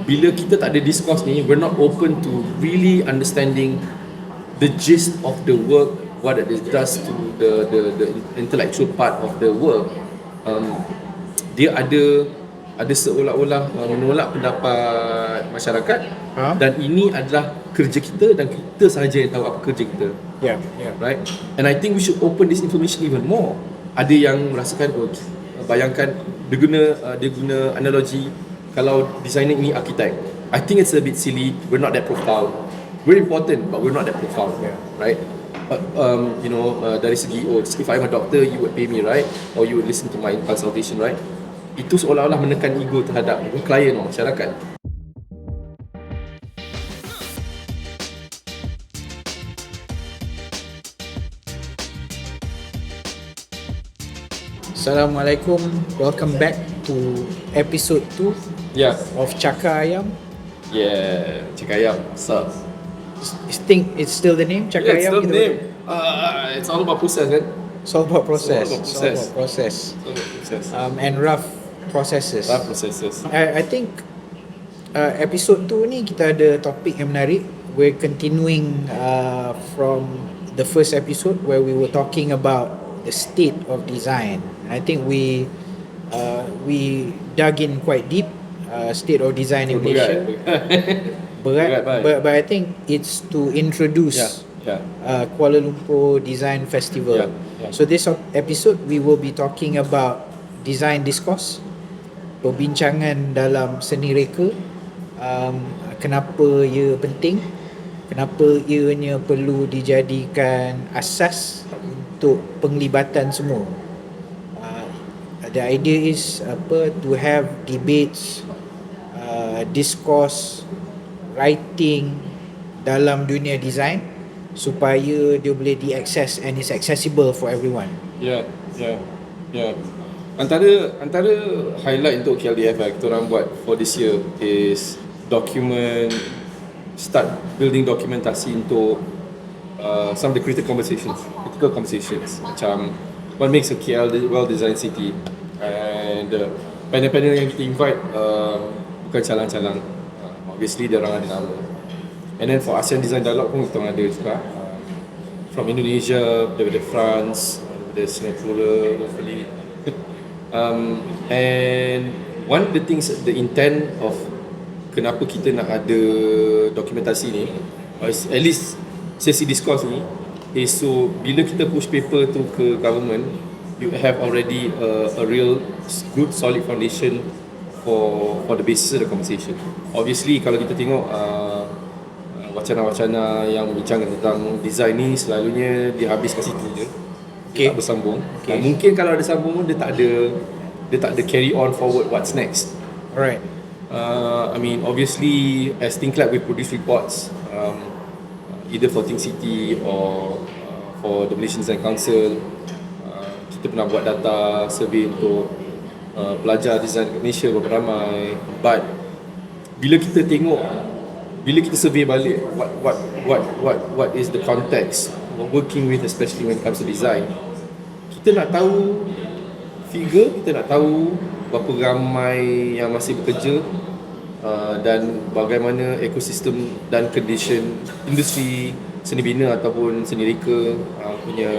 bila kita tak ada discourse ni, we're not open to really understanding the gist of the work, what it does to the intellectual part of the work. Dia ada seolah-olah menolak pendapat masyarakat, dan ini adalah kerja kita dan kita sahaja yang tahu apa kerja kita. Right? And I think we should open this information even more. Ada yang merasakan, bayangkan dia guna analogi kalau designer ini arkitek. I think it's a bit silly. We're not that profound. We're important, but we're not that profound, right? Dari segi, if I'm a doctor, you would pay me, right? Or you would listen to my consultation, right? Itu seolah-olah menekan ego terhadap klien atau masyarakat. Assalamualaikum, welcome back to episode 2 of Cakar Ayam. Cakar Ayam, what's up? It's still the name, Cakar It's Ayam? still the name. It's all about process, kan? It's all about process. And rough processes. I think episode 2 ni kita ada topik yang menarik. We're continuing from the first episode where we were talking about the state of design. I think we dug in quite deep. State of design in Malaysia. Berat, but I think it's to introduce Kuala Lumpur Design Festival. So this episode we will be talking about design discourse, perbincangan dalam seni reka, kenapa ia penting, kenapa ianya perlu dijadikan asas untuk penglibatan semua. The idea is to have debates, discourse, writing dalam dunia design supaya dia boleh diakses and is accessible for everyone. Antara highlight untuk KLDF kita orang buat for this year is start building dokumentasi untuk some of the critical conversations macam what makes a KL well-designed city, and panel-panel yang kita invite bukan calang-calang, obviously dia orang ada nama, and then for ASEAN Design Dialogue pun kita orang ada juga from Indonesia, daripada France, daripada Singapura, hopefully. And one of the things, the intent of kenapa kita nak ada dokumentasi ni, at least sesi discourse ni, is so bila kita push paper tu ke government, you have already a real good solid foundation for the basis of the conversation. Obviously kalau kita tengok wacana-wacana yang membincangkan tentang design ni, selalunya dia habis kat situ je, tak bersambung. Mungkin kalau ada sambung, dia tak ada carry on forward what's next. Alright. I mean, obviously as Think Lab we produce reports, either for Think City or for the Malaysian Design Council. Kita pernah buat data survey untuk pelajar design kat Malaysia berapa ramai. But bila kita survey balik what is the context we're working with, especially when it comes to design, kita nak tahu figure, kita nak tahu berapa ramai yang masih bekerja, dan bagaimana ekosistem dan condition industri seni bina ataupun seni reka punya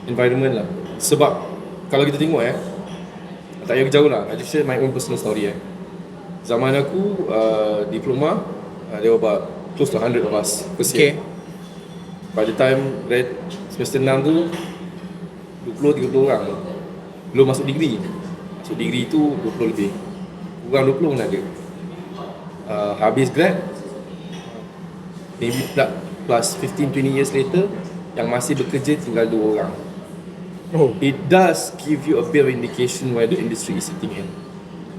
environment lah. Sebab kalau kita tengok tak payah jauh lah, I just share my own personal story. Zaman aku diploma, there were about close to 100 of us first year. By the time grad semester 6 tu 20-30 orang. Belum masuk degree. Masuk degree tu 20 lebih. Kurang 20 pun ada. Habis grad, maybe plus 15-20 years later, yang masih bekerja tinggal 2 orang. It does give you a bit of indication where the industry is sitting in.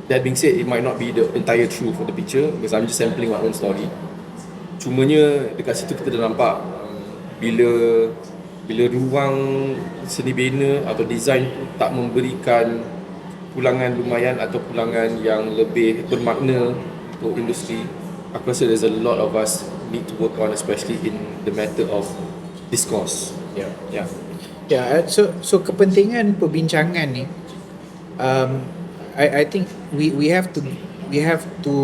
That being said, it might not be the entire truth of the picture, because I'm just sampling my own story. Cumanya dekat situ kita dah nampak bila ruang seni bina atau design tak memberikan pulangan lumayan atau pulangan yang lebih bermakna untuk industri, aku rasa there's a lot of us need to work on, especially in the matter of discourse. So kepentingan perbincangan ni, I think we have to we have to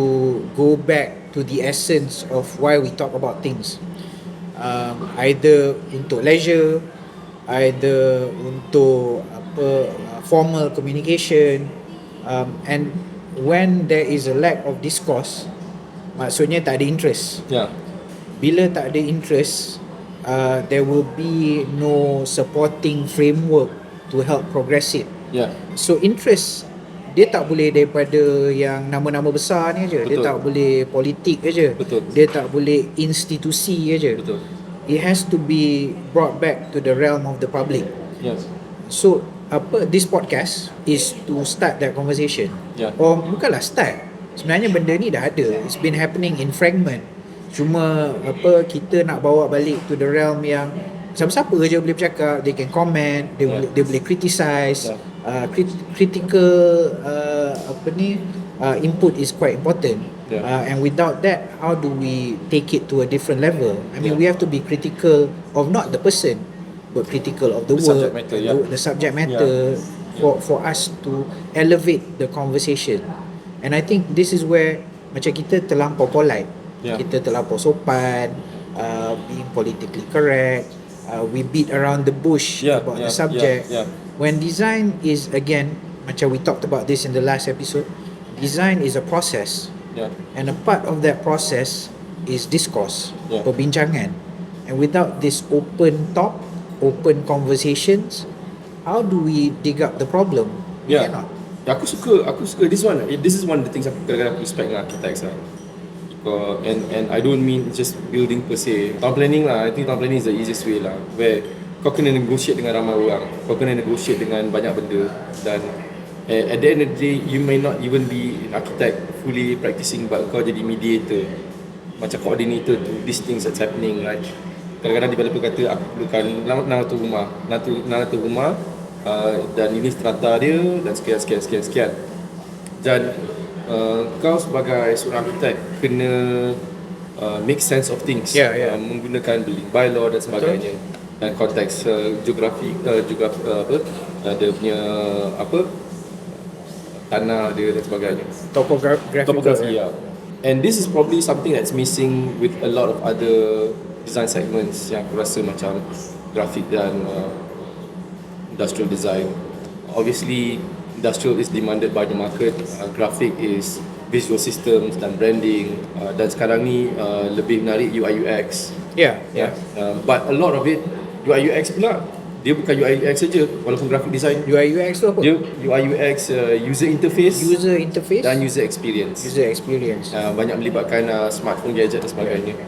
go back to the essence of why we talk about things. Either untuk leisure, either untuk formal communication, and when there is a lack of discourse, maksudnya tak ada interest. Bila tak ada interest, there will be no supporting framework to help progress it. So interest dia tak boleh daripada yang nama-nama besar ni aja. Dia tak boleh politik aja. Dia tak boleh institusi aja. It has to be brought back to the realm of the public. So this podcast is to start that conversation. Or bukanlah start. Sebenarnya benda ni dah ada. It's been happening in fragment. Cuma kita nak bawa balik to the realm yang siapa-siapa je boleh bercakap, they can comment, dia boleh criticize. Critical input is quite important. And without that, how do we take it to a different level? I mean, we have to be critical of not the person, but critical of the work, the subject matter, for us to elevate the conversation. And I think this is where macam kita terlampau polite, kita terlampau sopan, being politically correct, we beat around the bush about the subject. When design is, again, macam we talked about this in the last episode, design is a process, and a part of that process is discourse, perbincangan. And without this open talk, open conversations, how do we dig up the problem? We cannot. Aku suka this one. This is one of the things aku kadang-kadang respect dengan architects lah. And I don't mean just building per se. Town planning lah, I think town planning is the easiest way lah, where kau kena negotiate dengan ramai orang, kau kena negotiate dengan banyak benda, dan at the end of the day, you may not even be an architect fully practicing, but kau jadi mediator, macam coordinator to these things that's happening, right? Kadang-kadang developer kata aku perlukan 600 rumah, dan ini strata dia, dan sekian. Dan kau sebagai seorang architect kena make sense of things, menggunakan building bylaw dan sebagainya. Dan konteks geografi, dia punya tanah dia dan sebagainya, topografi. And this is probably something that's missing with a lot of other design segments yang aku rasa macam graphic dan industrial design. Obviously industrial is demanded by the market, graphic is visual systems dan branding, dan sekarang ni lebih menarik UI UX. But a lot of it UI UX pula, dia bukan UI UX saja, walaupun graphic design. UI UX tu apa? Dia UI UX, user interface dan user experience. Banyak melibatkan smartphone, gadget dan sebagainya.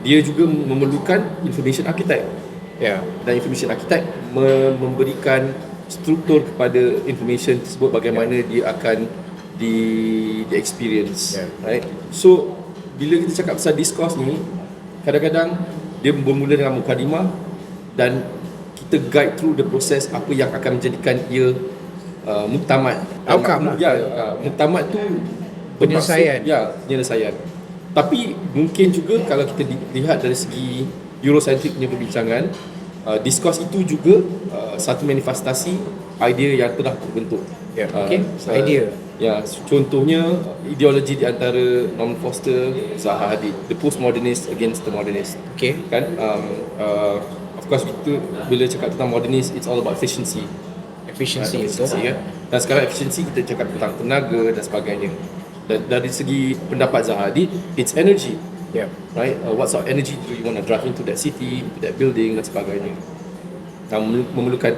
Dia juga memerlukan information architect. Dan information architect memberikan struktur kepada information tersebut, bagaimana dia akan di experience, right? So bila kita cakap pasal discourse ni, kadang-kadang dia bermula dengan mukadimah, dan kita guide through the process apa yang akan menjadikan ia muktamad. Outcome lah. Muktamad tu penyelesaian. Penyelesaian. Tapi mungkin juga kalau kita lihat dari segi Eurocentric punya perbincangan, discourse itu juga satu manifestasi idea yang telah terbentuk. Idea. Contohnya ideologi di antara Norman Foster, Zaha Hadid, the postmodernist against the modernist. Kan? Of course kita bila cakap tentang modernist, it's all about efficiency kan? Dan sekarang efficiency kita cakap tentang tenaga dan sebagainya. Dan dari segi pendapat Zaha Hadid, it's energy. Right? What sort of energy do you want to drive into that city, into that building dan sebagainya. Memerlukan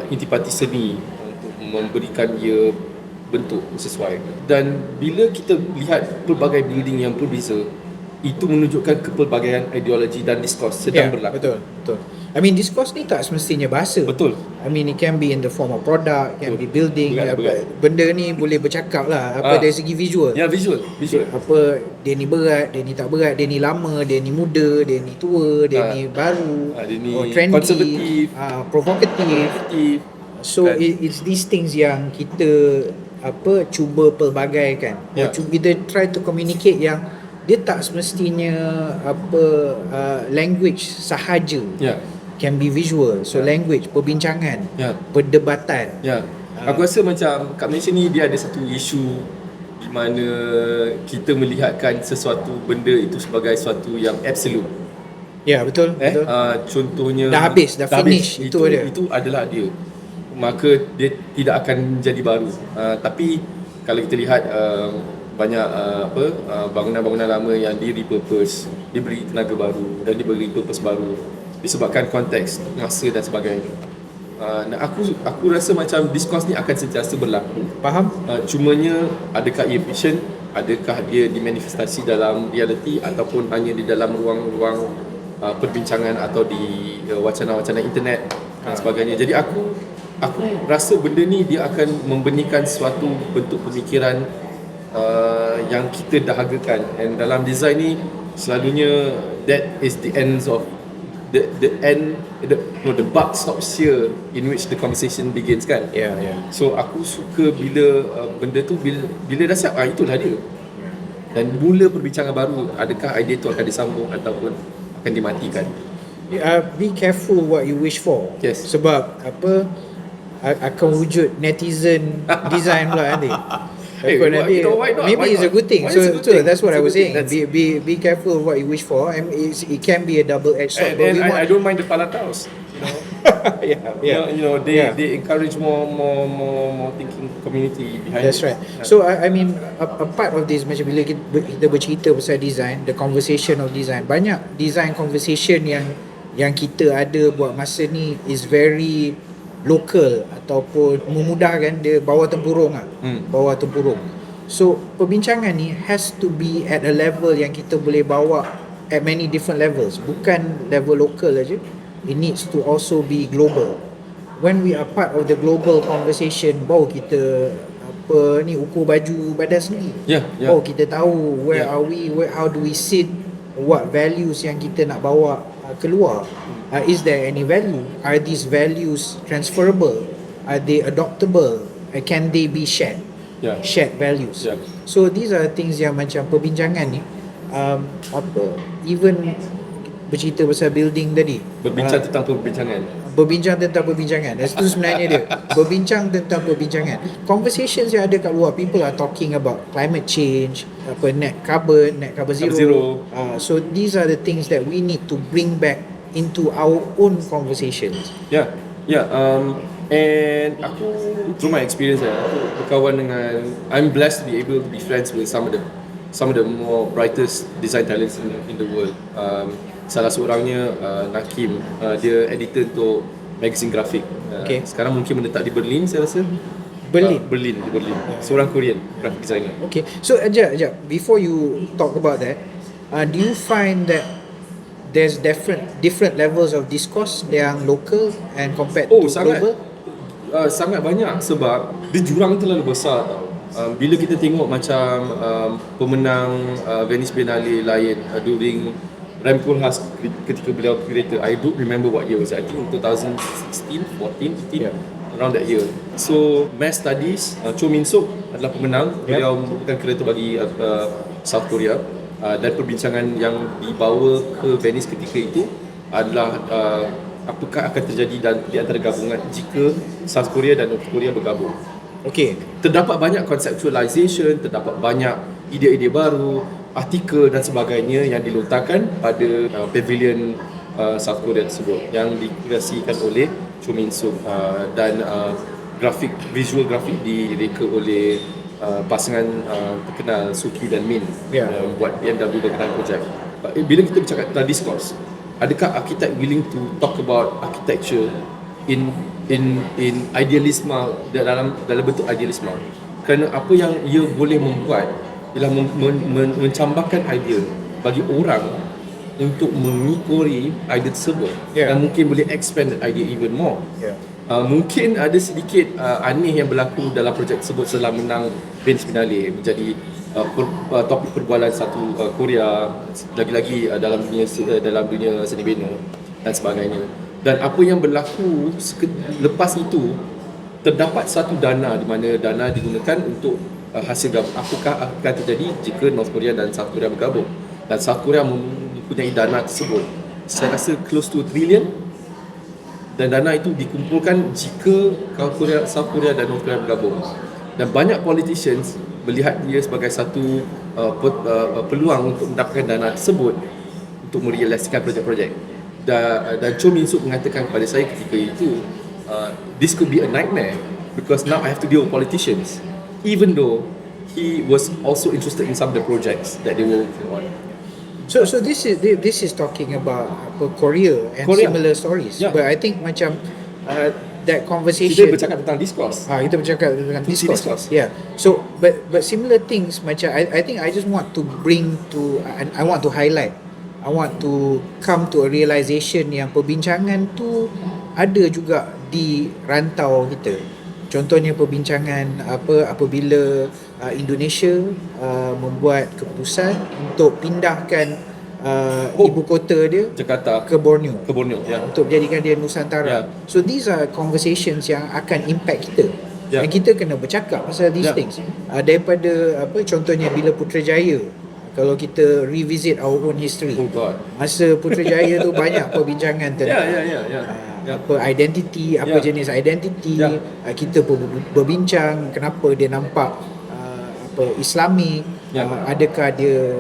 intipati seni untuk memberikan ia bentuk sesuai. Dan bila kita lihat pelbagai building yang berbeza, itu menunjukkan kepelbagaian ideologi dan discourse sedang berlaku. Betul. I mean, discourse ni tak semestinya bahasa. Betul. I mean, it can be in the form of product, can be building. Benda ni boleh bercakap lah. Dari segi visual. Visual. Apa, dia ni berat, dia ni tak berat, dia ni lama, dia ni muda, dia ni tua, dia ni baru, dia ni trendy, konservatif, provokatif. So it's these things yang kita cuba pelbagaikan. Kita try to communicate yang dia tak semestinya language sahaja. Can be visual. So language, perbincangan, perdebatan. Aku rasa macam kat Malaysia ni dia ada satu isu di mana kita melihatkan sesuatu benda itu sebagai sesuatu yang absolute. Ya, betul. Betul. Contohnya Dah habis, dah finish, itu ada. Itu adalah dia. Maka dia tidak akan jadi baru. Tapi kalau kita lihat banyak bangunan-bangunan lama yang di-repurpose, diberi tenaga baru dan diberi purpose baru disebabkan konteks, masa dan sebagainya. Dan aku rasa macam discourse ni akan sentiasa berlaku. Faham? Cumanya adakah ia fiction, adakah dia dimanifestasi dalam reality ataupun hanya di dalam ruang-ruang perbincangan atau di wacana-wacana internet dan sebagainya. Jadi aku rasa benda ni dia akan membenikan suatu bentuk pemikiran yang kita dahagakan, and dalam design ni selalunya that is the ends of the buck stops here in which the conversation begins kan. Yeah. So aku suka bila benda tu bila dah siap, itulah dia. Dan mula perbincangan baru, adakah idea tu akan disambung ataupun akan dimatikan. Be careful what you wish for. Yes. Sebab akan wujud netizen design pula nanti. Why not? Maybe it's a good thing. So that's what I was saying. Be careful what you wish for. I mean, it can be a double-edged sword. And I don't mind the palataus. They encourage more thinking community behind. That's right. So I mean, a part of this macam bila kita bercerita pasal design, the conversation of design, banyak design conversation yang kita ada buat masa ni is very local ataupun memudahkan, dia bawah tempurung bawah tempurung. So perbincangan ni has to be at a level yang kita boleh bawa at many different levels, bukan level local aja. It needs to also be global. When we are part of the global conversation, baru kita ukur baju badan sendiri. Baru kita tahu where are we, how do we sit, what values yang kita nak bawa keluar. Is there any value? Are these values transferable? Are they adoptable? Can they be shared? Shared values. So these are things yang macam perbincangan ni, even bercerita pasal building tadi, berbincang tentang perbincangan. Itu sebenarnya dia. Berbincang tentang perbincangan. Conversations yang ada kat luar, people are talking about climate change, net carbon zero. So these are the things that we need to bring back into our own conversations. And aku, through my experience, aku berkawan dengan, I'm blessed to be able to be friends with some of the more brightest design talents in the world. Salah seorangnya Nakim, dia editor untuk magazine grafik. Sekarang mungkin menetap di Berlin, saya rasa. Berlin. Seorang Korean graphic designer. Okay, so ajak before you talk about that, do you find that there's different levels of discourse yang local and compared to global? Sangat banyak, sebab dia jurang terlalu besar tau. Bila kita tengok macam pemenang Venice Biennale lain during Rem Koolhaas ketika beliau curator, I don't remember what year was it. I think 2016, 14, 15, around that year. So mass studies, Cho Min-suk adalah pemenang. Beliau merupakan curator bagi South Korea. Dan perbincangan yang dibawa ke Venice ketika itu adalah apakah akan terjadi di antara gabungan jika South Korea dan North Korea bergabung. Terdapat banyak conceptualization, terdapat banyak ide-ide baru, artikel dan sebagainya yang dilontarkan pada pavilion South Korea tersebut yang dikurasikan oleh Cho Min-suk, dan visual grafik direka oleh pasangan terkenal Suki dan Min, buat BMW berkenaan projek. Bila kita bercakap tentang discourse, adakah arkitek willing to talk about architecture in idealisme, dalam bentuk idealisme? Kerana apa yang ia boleh membuat ialah mencambahkan idea bagi orang untuk mengikori idea tersebut, dan mungkin boleh expand that idea even more. Mungkin ada sedikit aneh yang berlaku dalam projek tersebut setelah menang Venice Biennale, menjadi topik perbualan satu Korea, lagi-lagi dalam dunia seni bina dan sebagainya. Dan apa yang berlaku lepas itu, terdapat satu dana di mana dana digunakan untuk hasil gabung. Apakah akan terjadi jika North Korea dan South Korea bergabung? Dan South Korea mempunyai dana tersebut, saya rasa close to $1 trillion. Dan dana itu dikumpulkan jika South Korea dan North Korea bergabung. Dan banyak politicians melihat dia sebagai satu peluang untuk mendapatkan dana tersebut untuk merealisasikan projek-projek. Dan Cho Min Suk mengatakan kepada saya ketika itu, this could be a nightmare because now I have to deal with politicians, even though he was also interested in some of the projects that they were working on. So this is talking about Korea and similar stories. Yeah. But I think macam that conversation, kita bercakap tentang discourse. Kita bercakap tentang discourse. Yeah. So but similar things macam I think I just want to bring to I want to highlight, I want to come to a realization yang perbincangan tu ada juga di rantau kita. Contohnya perbincangan apabila Indonesia membuat keputusan untuk pindahkan ibu kota dia Jakarta ke Borneo, ya. untuk jadikan dia Nusantara. So these are conversations yang akan impact kita. Dan kita kena bercakap pasal these things. Daripada contohnya bila Putrajaya, kalau kita revisit our own history, masa Putrajaya tu banyak perbincangan tentang apa identity, jenis identity. Kita berbincang kenapa dia nampak Islami, adakah dia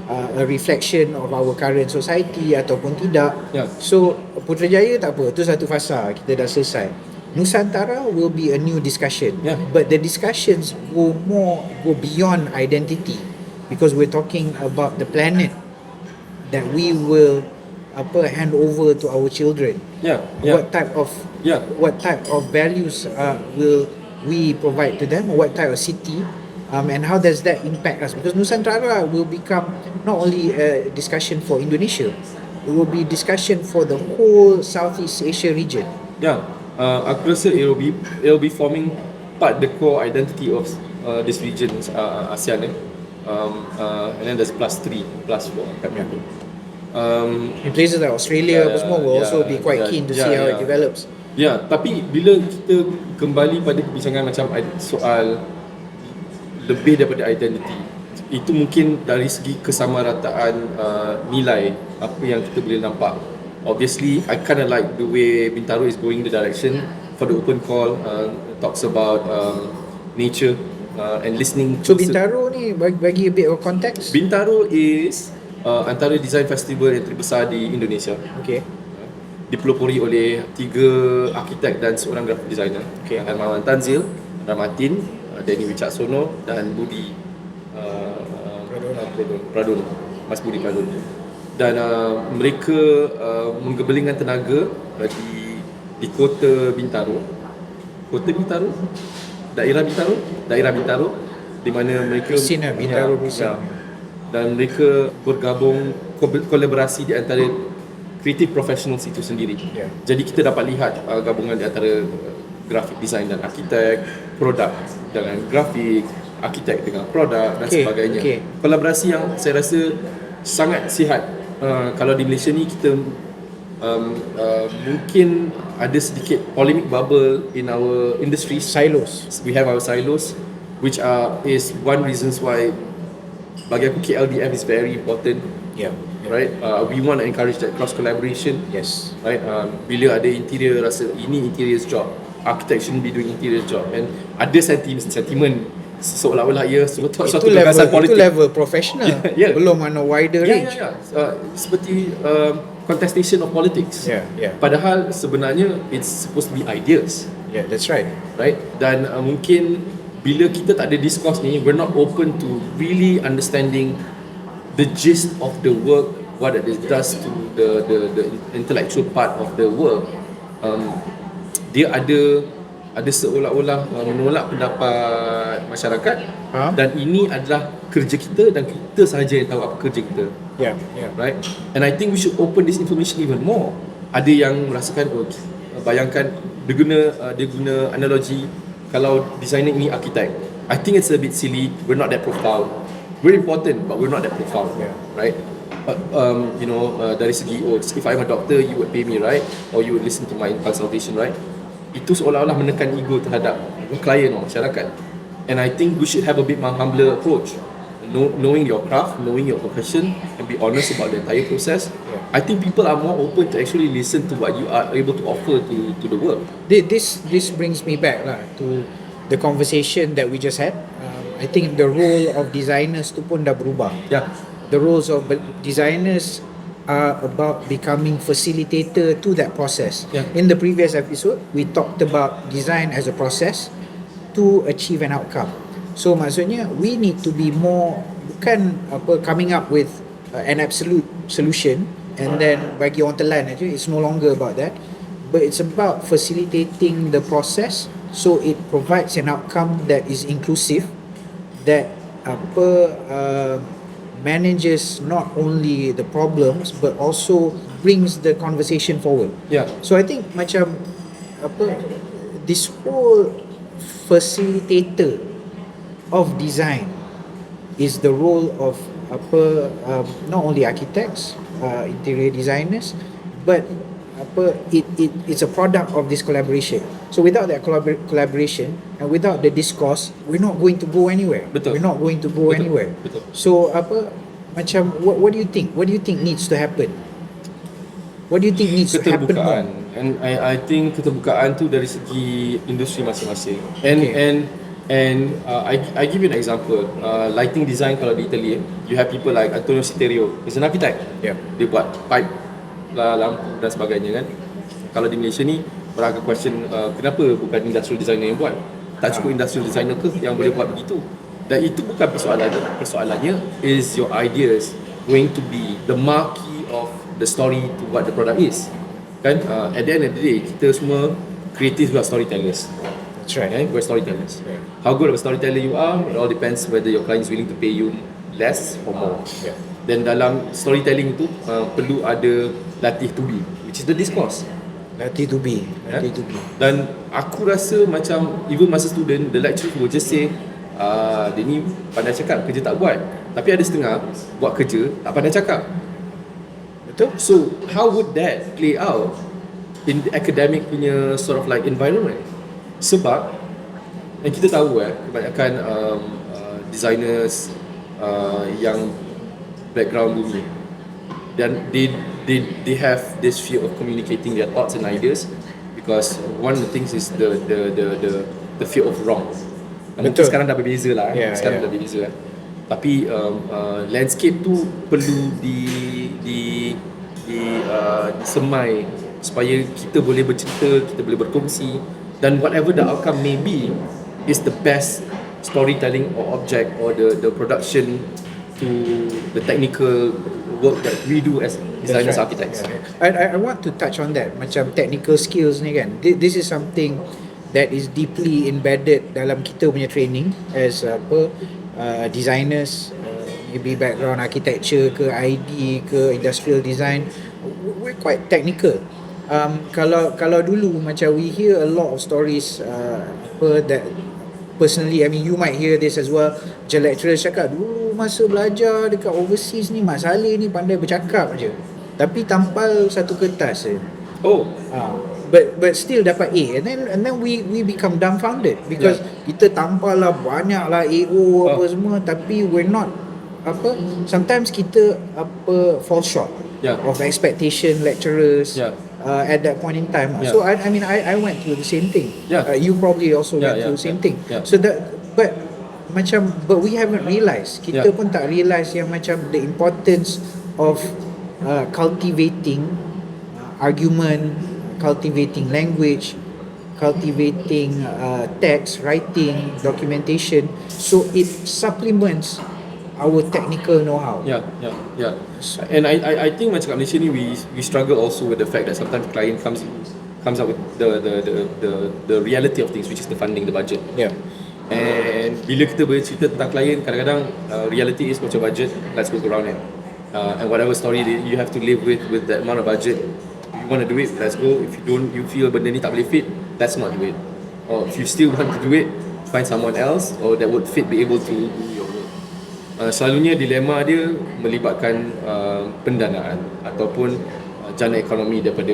a reflection of our current society ataupun tidak. So Putrajaya tak apa, tu satu fasa, kita dah selesai. Nusantara will be a new discussion, but the discussions go beyond identity, because we're talking about the planet that we will hand over to our children. What type of values will we provide to them? What type of city? And how does that impact us? Because Nusantara will become not only a discussion for Indonesia, it will be discussion for the whole Southeast Asia region. Aku rasa it will be forming part the core identity of this region, ASEAN. And then there's +3, +4. In places like Australia, semua will also be quite keen to see how it develops. Tapi bila kita kembali pada perbincangan macam soal lebih daripada identity, itu mungkin dari segi kesamarataan nilai apa yang kita boleh nampak. Obviously, I kind of like the way Bintaro is going the direction for the open call, talks about nature and listening. So Bintaro ni bagi a bit of context. Bintaro is antara design festival yang terbesar di Indonesia. Dipelopori oleh 3 arkitek dan seorang graphic designer. Hermawan Tanzil, Ramatin, Danny Wicaksono dan Budi Pradono, Mas Budi Pradono. Dan mereka menggabungkan tenaga di kota Bintaro, daerah Bintaro, di mana mereka Bintaro dan mereka bergabung kolaborasi di antara creative professionals itu sendiri. Jadi kita dapat lihat gabungan di antara graphic design dan arkitek, produk dengan grafik, arkitek dengan produk dan sebagainya. Kolaborasi yang saya rasa sangat sihat. Kalau di Malaysia ni kita mungkin ada sedikit polemic bubble in our industry. Silos. We have our silos, which is one reasons why bagi aku KLDF is very important. Right? We want to encourage that cross collaboration. Right? Bila ada interior, rasa ini interior's job, architect shouldn't be doing interior job, and ada sentimen seolah-olah suatu gagasan politik. Itu level professional. Belum mana wider range. Seperti contestation of politics. Padahal sebenarnya it's supposed to be ideas. That's right. Right? Dan mungkin bila kita tak ada discourse ni, we're not open to really understanding the gist of the work, what it does to the intellectual part of the work. Dia ada seolah-olah menolak pendapat masyarakat, dan ini adalah kerja kita dan kita sahaja yang tahu apa kerja kita. Right? And I think we should open this information even more. Ada yang merasakan, bayangkan dia guna analogi, kalau designer ini arkitek, I think it's a bit silly. We're not that profound. We're important, but we're not that profound. Right? But dari segi, if I'm a doctor, you would pay me, right? Or you would listen to my consultation, right? Itu seolah-olah menekan ego terhadap klien atau masyarakat. And I think we should have a bit more humbler approach, knowing your craft, knowing your profession, and be honest about the entire process. I think people are more open to actually listen to what you are able to offer to the world. This brings me back to the conversation that we just had. I think the role of designers tu pun dah berubah. Yeah. The roles of designers are about becoming facilitator to that process. Yeah. In the previous episode, we talked about design as a process to achieve an outcome. So maksudnya we need to be more, bukan coming up with an absolute solution and then bagi orang telan aja. It's no longer about that, but it's about facilitating the process so it provides an outcome that is inclusive, that manages not only the problems but also brings the conversation forward. Yeah. So I think macam this whole facilitator of design is the role of not only architects, interior designers, but it's a product of this collaboration. So without that collaboration and without the discourse, we're not going to go anywhere. Betul. We're not going to go anywhere. Betul. So macam what do you think? What do you think needs to happen? What do you think needs to happen more? And I think keterbukaan tu dari segi industri masing-masing. I give you an example. Lighting design kalau di Italy, you have people like Antonio Citerio. He's an architect. Yeah. Dia buat pipe, lampu dan sebagainya kan. Kalau di Malaysia ni, orang akan question kenapa bukan industrial designer yang buat? Tak cukup industrial designer ke yang boleh buat begitu? Dan itu bukan persoalannya. Persoalannya is your ideas going to be the marquee of the story to what the product is. Kan? At the end of the day, kita semua creative, we are storytellers. That's right. Okay? We're storytellers. How good of a storyteller you are, it all depends whether your client is willing to pay you less or more. Yeah. Dan dalam storytelling tu perlu ada latih to be, which is the discourse. Latih to be. Dan aku rasa macam even masa student, the lecturer will just say dia ni pandai cakap, kerja tak buat. Tapi ada setengah buat kerja, tak pandai cakap. Betul? So how would that play out in the academic punya sort of like environment? Sebab dan kita tahu kebanyakan designers yang background bumi, dan they have this fear of communicating their thoughts and ideas because one of the things is the fear of wrong. Mungkin sekarang dah berbeza lah, dah berbeza. Tapi landscape tu perlu disemai supaya kita boleh bercerita, kita boleh berkongsi, dan whatever the outcome may be is the best storytelling or object or the production to the technical work that we do as designers, architects. I want to touch on that, macam technical skills ni kan. This is something that is deeply embedded dalam kita punya training as designers, maybe background architecture ke, ID ke, industrial design. We're quite technical. Kalau dulu macam we hear a lot of stories that personally, I mean you might hear this as well, macam lecturers cakap dulu masa belajar dekat overseas ni Mak Saleh ni pandai bercakap je tapi tampal satu kertas je. But still dapat A, and then we become dumbfounded because kita tampal lah banyak lah AO apa semua tapi we're not sometimes kita fall short of expectation lecturers at that point in time. So I mean I went through the same thing. You probably also went through the same thing. So that but we haven't realised, kita pun tak realise yang macam the importance of cultivating argument, cultivating language, cultivating text, writing, documentation, so it supplements our technical know-how. And I think macam kat Malaysia ni we struggle also with the fact that sometimes client comes up with the reality of things, which is the funding, the budget. And bila kita bercerita tentang klien, kadang-kadang reality is macam budget, let's go around it. And whatever story you have to live with that amount of budget, you want to do it, let's go. If you don't, you feel benda ni tak boleh fit, let's not do it. Or if you still want to do it, find someone else or that would fit, be able to do your work. Selalunya dilema dia melibatkan pendanaan ataupun jana ekonomi daripada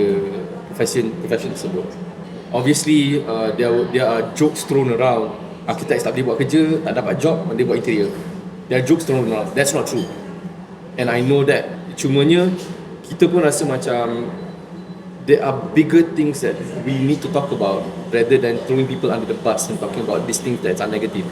profession tersebut. Obviously there are jokes thrown around, architects tak boleh buat kerja, tak dapat job, dia buat interior. There are jokes thrown around. That's not true. And I know that. Cumanya kita pun rasa macam there are bigger things that we need to talk about rather than throwing people under the bus and talking about these things that are negative.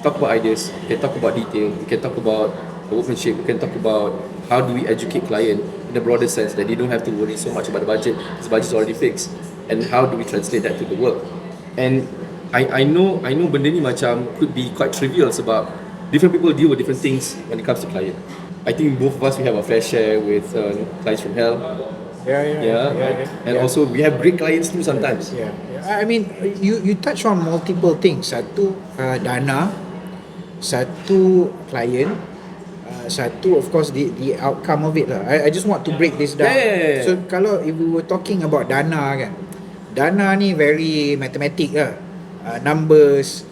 talk about ideas, we can talk about detail, we can talk about workmanship, we can talk about how do we educate client in a broader sense that they don't have to worry so much about the budget, because the budget is already fixed, and how do we translate that to the work. And I know benda ni macam could be quite trivial sebab different people deal with different things when it comes to client. I think both of us, we have a fair share with clients from hell. And also we have great clients too sometimes. I mean, you touch on multiple things. Satu dana, satu client, satu of course the outcome of it lah. I just want to break this down. So kalau if we were talking about dana kan, dana ni very mathematic lah, numbers,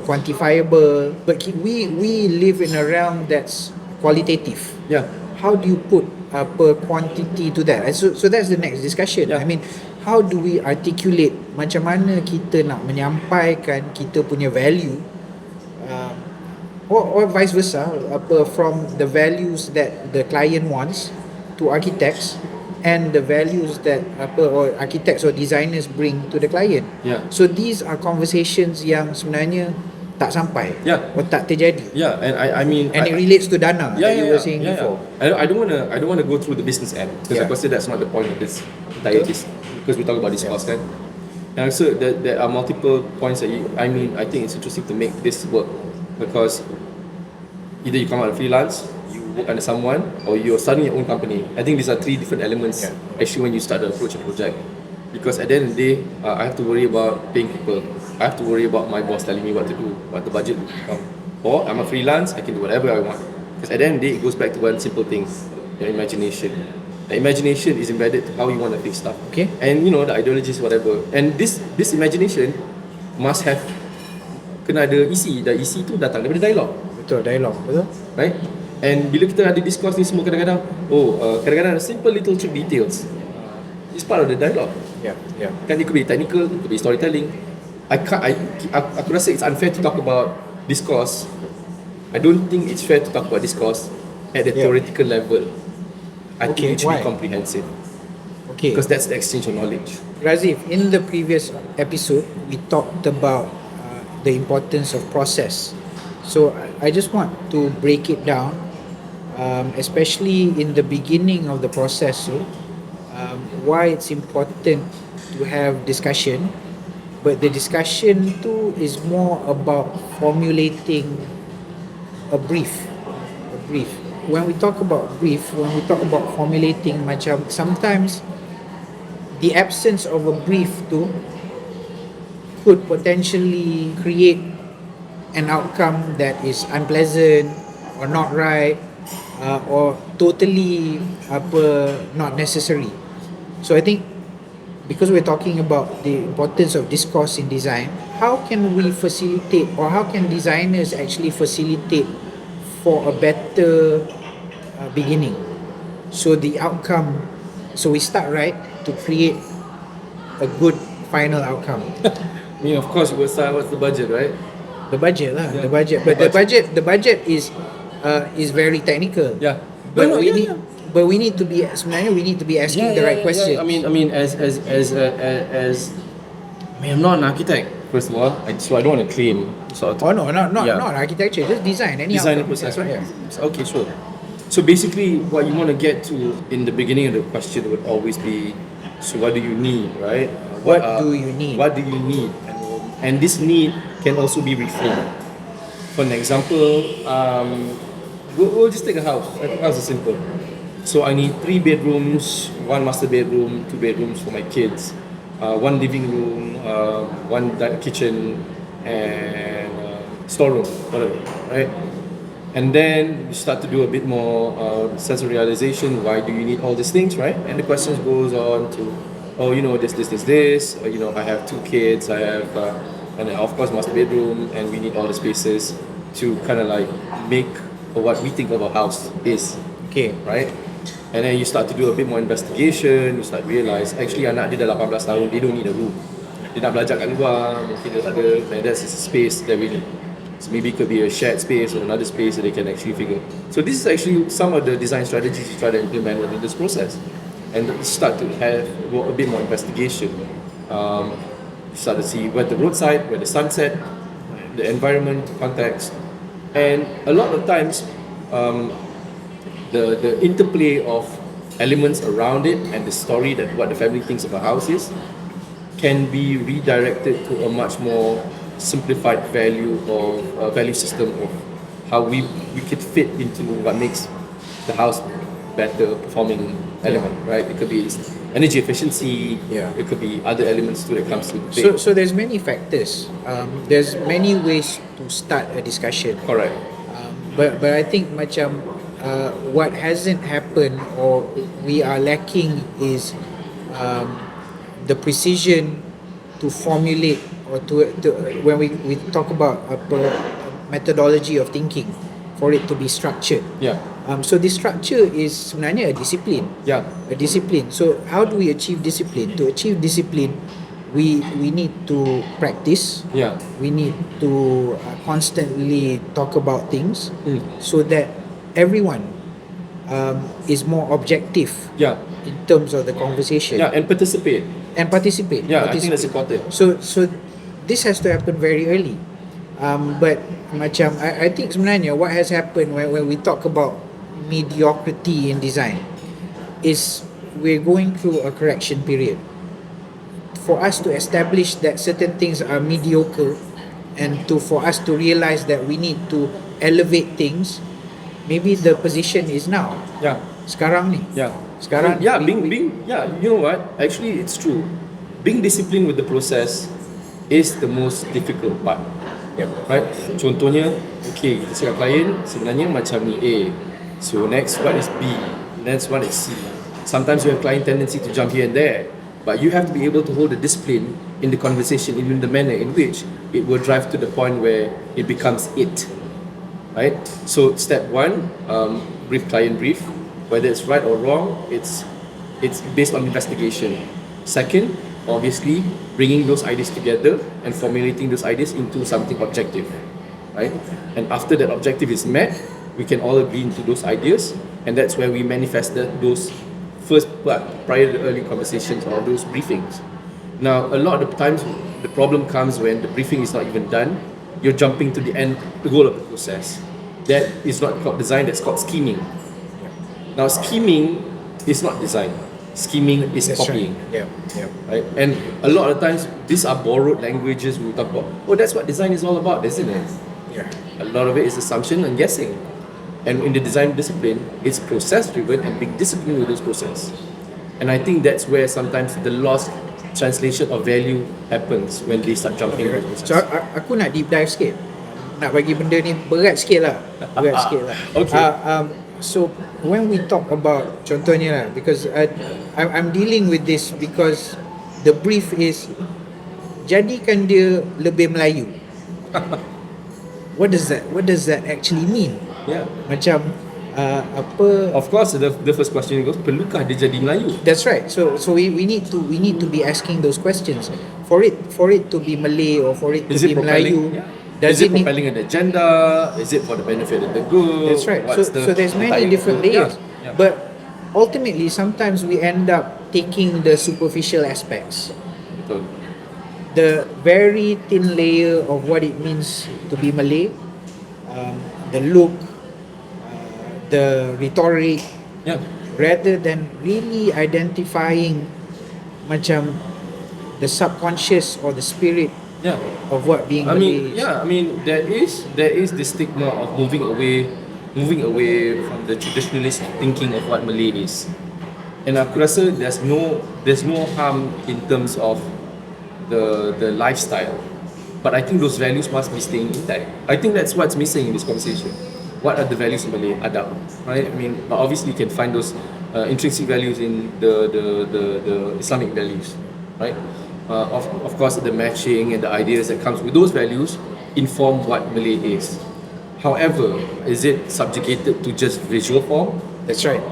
quantifiable, but we live in a realm that's qualitative. How do you put quantity to that? So that's the next discussion. I mean, how do we articulate macam mana kita nak menyampaikan kita punya value, or vice versa, from the values that the client wants to architects, and the values that or architects or designers bring to the client. So these are conversations yang sebenarnya tak sampai, or tak terjadi. And I mean, and it relates to dana that you were saying before. I don't want to go through the business end, because I consider that's not the point of this entire because we talk about discourse kan. And also there are multiple points that I think it's interesting to make this work, because either you come out of freelance, you work under someone, or you're starting your own company. I think these are three different elements actually when you start to approach a project. Because at the end of the day, I have to worry about paying people. I have to worry about my boss telling me what to do, what the budget will become. Or I'm a freelance, I can do whatever I want. Because at the end of the day, it goes back to one simple thing: your imagination. The imagination is embedded to how you want to fix stuff. And the ideologies, whatever. And this imagination must have kena ada isi. Dan isi tu datang daripada dialog. Betul. Right? And bila kita ada discourse ni semua, kadang-kadang kadang-kadang simple little trick details, it's part of the dialogue. Kan, it could be technical, it could be storytelling. Aku rasa it's unfair to talk about discourse. I don't think it's fair to talk about discourse at the theoretical level. I think it should be comprehensive. Because that's the exchange of knowledge. Razif, in the previous episode, we talked about the importance of process. So I just want to break it down, especially in the beginning of the process. Why it's important to have discussion, but the discussion too is more about formulating a brief. When we talk about brief, when we talk about formulating, macam sometimes the absence of a brief too could potentially create an outcome that is unpleasant or not right, or totally not necessary. So I think because we're talking about the importance of discourse in design, how can we facilitate, or how can designers actually facilitate for a better beginning? So the outcome, so we start right to create a good final outcome. I mean, of course, we'll start with the budget, right? The budget lah, the budget. But the budget is very technical. But we need to be asking the right question. I mean, I'm not an architect, first of all, so I don't want to claim. Not architecture, just design. Design the process, right? Okay, sure. So basically, what you want to get to in the beginning of the question would always be, so what do you need, right? What do you need? What do you need? And this need can also be reframed. For an example, we'll just take a house. A house is simple. So I need 3 bedrooms, 1 master bedroom, 2 bedrooms for my kids, 1 living room, 1 kitchen, and storeroom, whatever, right? And then you start to do a bit more sense of realization. Why do you need all these things, right? And the question goes on to, this. I have 2 kids. I have, and of course, master bedroom, and we need all the spaces to kind of like make what we think of a house is. Right? And then you start to do a bit more investigation. You start to realize, actually anak dia dah 18 tahun, they don't need a room. Dia nak belajar kat luar, mungkin dia tak ada, and that's a space that we need. So maybe it could be a shared space or another space that they can actually figure. So this is actually some of the design strategies you try to implement within this process. And start to have a bit more investigation. You start to see where the roadside, where the sunset, the environment, context, and a lot of times the interplay of elements around it and the story that what the family thinks of a house is can be redirected to a much more simplified value or value system of how we could fit into what makes the house better performing element, right? It could be energy efficiency, it could be other elements too that comes to play. So there's many factors. There's many ways to start a discussion. Correct. But I think macam what hasn't happened or we are lacking is the precision to formulate or to when we talk about a methodology of thinking for it to be structured. Yeah. So this structure is sebenarnya a discipline. Yeah. A discipline. So how do we achieve discipline? To achieve discipline, we need to practice. Yeah. We need to constantly talk about things so that everyone is more objective. Yeah. In terms of the conversation. Yeah, and participate. Yeah, I think that's important. So this has to happen very early. But macam I think sebenarnya what has happened when we talk about mediocrity in design is we're going through a correction period. For us to establish that certain things are mediocre and for us to realize that we need to elevate things, maybe the position is now. Yeah. Sekarang ni. Yeah. Sekarang you know what? Actually, it's true. Being disciplined with the process is the most difficult part. Right? Contohnya, okay, kita cakap klien sebenarnya macam ni A. So next one is B. Next one is C. Sometimes you have client tendency to jump here and there, but you have to be able to hold the discipline in the conversation in the manner in which it will drive to the point where it becomes it. Right? So step one, client brief. Whether it's right or wrong, it's based on investigation. Second, obviously, bringing those ideas together and formulating those ideas into something objective, right? And after that objective is met, we can all agree into those ideas, and that's where we manifested those first part prior to the early conversations or those briefings. Now, a lot of the times, the problem comes when the briefing is not even done. You're jumping to the end, the goal of the process. That is not called design, that's called scheming. Now, scheming is not design. Scheming is copying. Right. Right? And a lot of times, these are borrowed languages we talk about. Oh, that's what design is all about, isn't it? Yeah. A lot of it is assumption and guessing. And in the design discipline, it's process-driven and being disciplined with those process. And I think that's where sometimes the lost translation of value happens when they start jumping into the process. So aku nak deep dive sikit. Nak bagi benda ni berat sikit lah. Okay. So when we talk about contohnya lah, because I'm dealing with this because the brief is jadikan dia lebih Melayu. What does that actually mean? Yeah. Macam apa? Of course, the first question goes, perlukah dia jadi Melayu? That's right. So we need to be asking those questions for it to be Malay or for it to be Melayu. Yeah. Is it propelling an agenda? Is it for the benefit of the group? That's right. So there's many different layers. Yeah. But ultimately, sometimes we end up taking the superficial aspects. Betul. The very thin layer of what it means to be Malay, the look, the rhetoric, rather than really identifying macam the subconscious or the spirit of what being Malay is. I mean there is the stigma of moving away from the traditionalist thinking of what Malay is. And aku rasa there's no harm in terms of the lifestyle. But I think those values must be staying intact. I think that's what's missing in this conversation. What are the values in Malay? Adab, right? I mean, obviously you can find those intrinsic values in the Islamic values, right? Of course, the matching and the ideas that comes with those values inform what Malay is. However, is it subjugated to just visual form? That's right.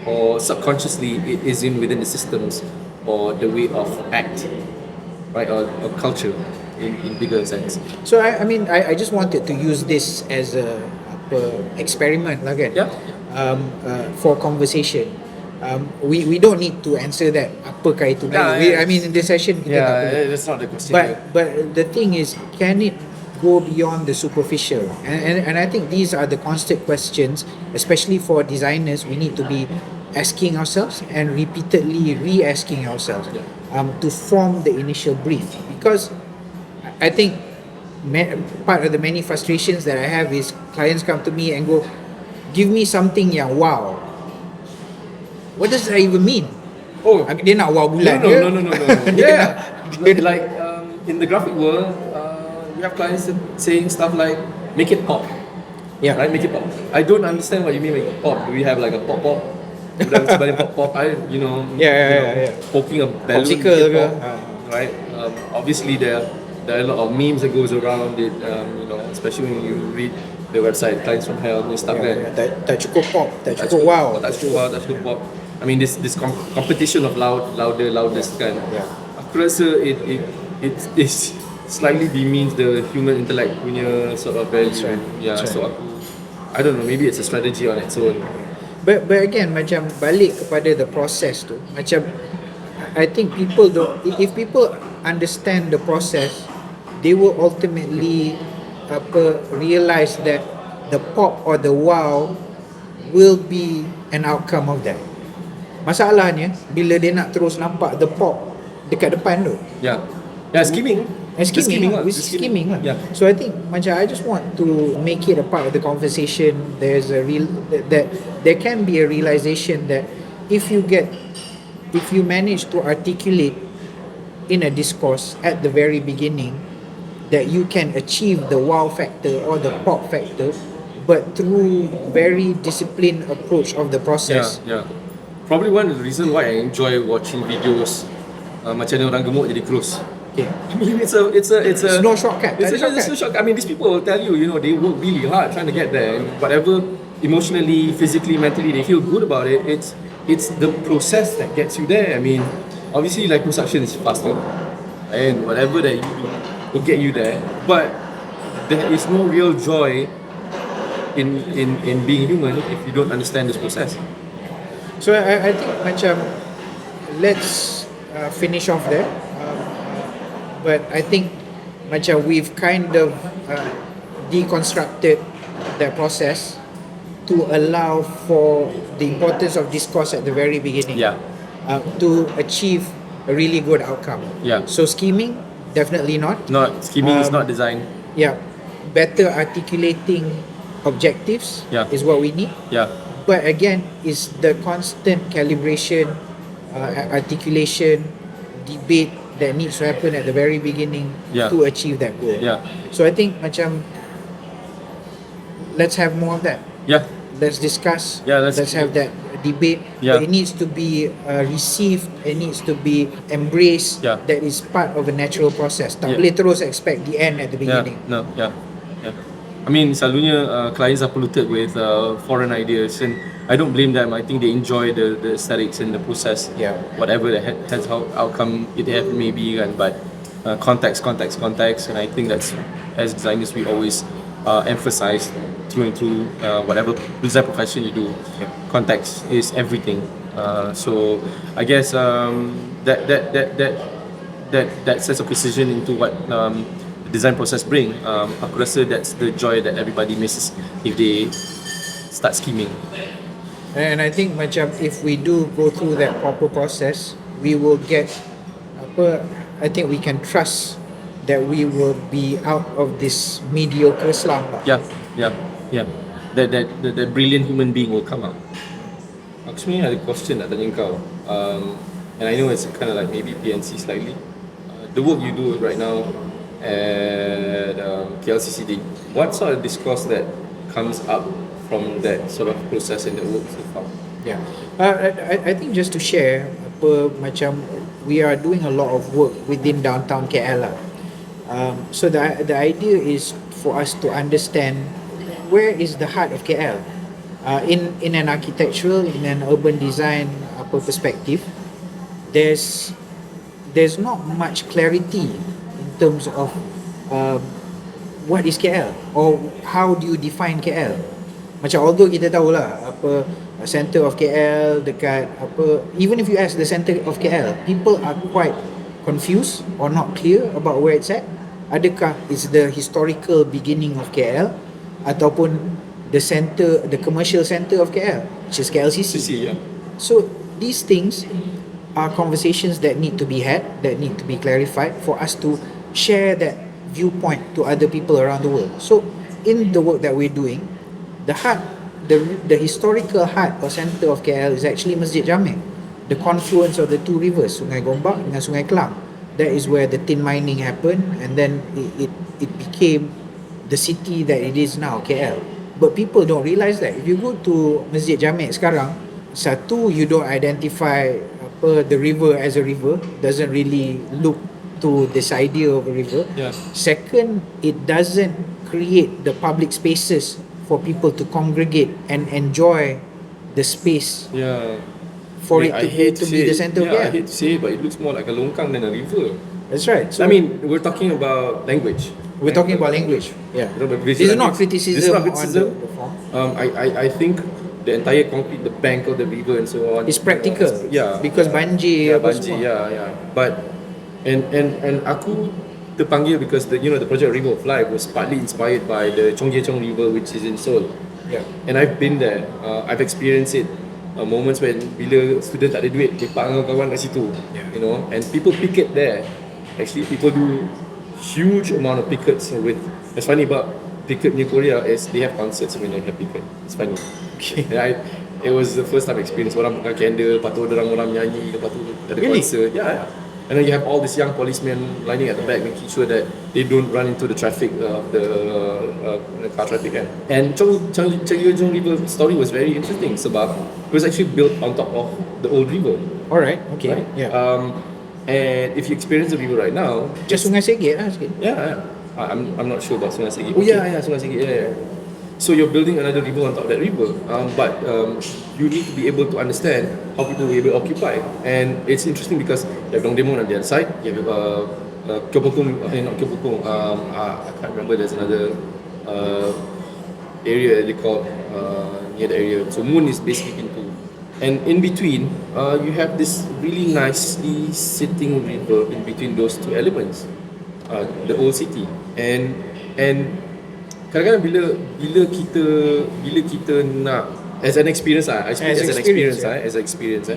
Or subconsciously it is within the systems or the way of act, right? Or culture in bigger sense. So I mean I just wanted to use this as a experiment lah kan. For conversation. We don't need to answer that apakah itu. I mean in this session kita tak perlu. That's not the question. But the thing is, can it go beyond the superficial, and I think these are the constant questions, especially for designers. We need to be asking ourselves and repeatedly re-asking ourselves to form the initial brief, because I think part of the many frustrations that I have is clients come to me and go, give me something yang wow. What does that even mean? Oh, Dia nak wow bulan ke? no. Yeah, like in the graphic world, we have clients saying stuff like make it pop. Yeah. Right, make it pop. I don't understand what you mean make it pop. Do we have like a pop? Budak sebalik pop. Yeah. Poking a balloon. Popsicle ke? Right. Obviously there are a lot of memes that goes around it. Especially when you read the website Clients from Hell and stuff like that. Tak cukup pop, tak cukup wow. Tak cukup pop. I mean this competition of loudest kan. Yeah. Aku rasa it slightly demeans the human intellect punya sort of value. That's right. Yeah, That's so I don't know, maybe it's a strategy on its own. But again, macam balik kepada the process tu, macam I think people don't, if people understand the process, they will ultimately realize that the pop or the wow will be an outcome of that. Masalahnya bila dia nak terus nampak the pop dekat depan tu. Yeah, skimming. Skimming lah. Yeah. So I think macam I just want to make it a part of the conversation. There's a real that there can be a realization that if you manage to articulate in a discourse at the very beginning that you can achieve the wow factor or the pop factor, but through very disciplined approach of the process. Yeah. Probably one of the reasons why I enjoy watching videos macam orang gemuk jadi kurus. Okay. I mean, it's no shortcut. It's no shortcut. I mean, these people will tell you, they work really hard trying to get there, and whatever emotionally, physically, mentally they feel good about it. It's the process that gets you there. I mean, obviously, like construction is faster, and whatever that you do will get you there. But there is no real joy in being human if you don't understand this process. So I think macam let's finish off there. But I think macam we've kind of deconstructed that process to allow for the importance of discourse at the very beginning. Yeah. To achieve a really good outcome. Yeah. So scheming, definitely not. Scheming is not design. Yeah. Better articulating objectives is what we need. Yeah. But again, is the constant calibration, articulation, debate that needs to happen at the very beginning to achieve that goal. Yeah. So I think macam let's have more of that. Yeah. Let's discuss. Yeah, let's have that debate. Yeah. But it needs to be received. It needs to be embraced. Yeah. That is part of a natural process. Tak boleh terus expect the end at the beginning. Yeah. I mean, selalunya clients are polluted with foreign ideas, and I don't blame them. I think they enjoy the aesthetics and the process. Yeah. Whatever the outcome it may be, but context, and I think that's, as designers, we always emphasize through and through whatever design profession you do. Yeah. Context is everything. So I guess that sense of precision into what the design process bring, aku rasa that's the joy that everybody misses if they start scheming. And I think macam if we do go through that proper process, we will get I think we can trust that we will be out of this mediocre slump. Yeah. That brilliant human being will come out. Aku sebenarnya ada question nak tanya kau, and I know it's kind of like maybe PNC slightly. The work you do right now at KLCCD, what sort of discourse that comes up from that sort of process in the work so far? Yeah, I think just to share, macam we are doing a lot of work within downtown KL. So the idea is for us to understand where is the heart of KL, in an architectural, in an urban design perspective. There's not much clarity in terms of what is KL or how do you define KL. Macam although kita tahulah center of KL dekat even if you ask the center of KL, people are quite confused or not clear about where it's at. Adakah it's the historical beginning of KL ataupun the commercial center of KL, which is KLCC. Yeah. So these things are conversations that need to be had, that need to be clarified for us to share that viewpoint to other people around the world. So in the work that we're doing, the heart, the historical heart or center of KL is actually Masjid Jamek, the confluence of the two rivers, Sungai Gombak dengan Sungai Kelang. That is where the tin mining happened, and then it became the city that it is now, KL. But people don't realize that. If you go to Masjid Jamek sekarang, satu, you don't identify the river as a river, doesn't really look to this idea of a river. Yeah. Second, it doesn't create the public spaces for people to congregate and enjoy the space Yeah. for it to be the center of I KL. hate to say it, but it looks more like a longkang than a river. That's right. So I mean, we're talking about language. we're talking about language. Yeah. This is not criticism. This is not on criticism. the form. I think the entire concrete, the bank of the river and so on. It's practical. Because banjir apa banjir, semua. But and aku terpanggil because the project River of Life was partly inspired by the Chonggyechong River, which is in Seoul. Yeah. And I've been there. I've experienced it. Moments when bila student tak ada duit, lepak dengan kawan kat situ. Yeah. And people picket there. Actually, people do huge amount of pickets with. It's funny about picket in Korea is they have concerts when they have picket. It's funny. Okay. And it was the first time experience. Orang buka candle, lepas tu orang menyanyi, lepas tu ada Really? concert. Yeah. And then you have all these young policemen lining at the back, making sure that they don't run into the traffic, the car traffic. And Chonggyechong River story was very interesting sebab it was actually built on top of the old river. Alright. Okay. Right? Yeah. And if you experience the river right now, Just Sungai Segit lah sikit. yeah. I'm not sure about Sungai Segit. Oh, Okay. yeah. Sungai Segit. Yeah. So you're building another river on top of that river, but you need to be able to understand how people will be able to occupy. And it's interesting because you have Dongdaemun on the other side, you have Kyeopokgung, not Kyeopokgung, I can't remember, there's another area they call near the area. So Moon is basically into. And in between, you have this really nicely sitting river in between those two elements, the old city. And kadang-kadang bila kita nak as an experience I speak as an experience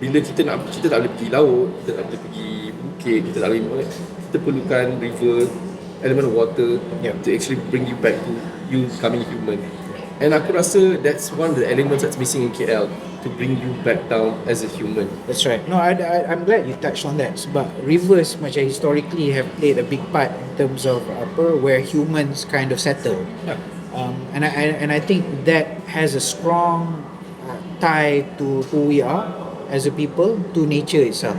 bila kita tak boleh pergi laut, kita tak boleh pergi bukit, kita tak boleh, kita perlukan river, element of water to actually bring you back to you becoming human. And aku rasa that's one of the elements that's missing in KL to bring you back down as a human. That's right. No, I'm glad you touched on that. Sebab rivers macam historically have played a big part in terms of where humans kind of settle. Yeah. And I think that has a strong tie to who we are as a people, to nature itself.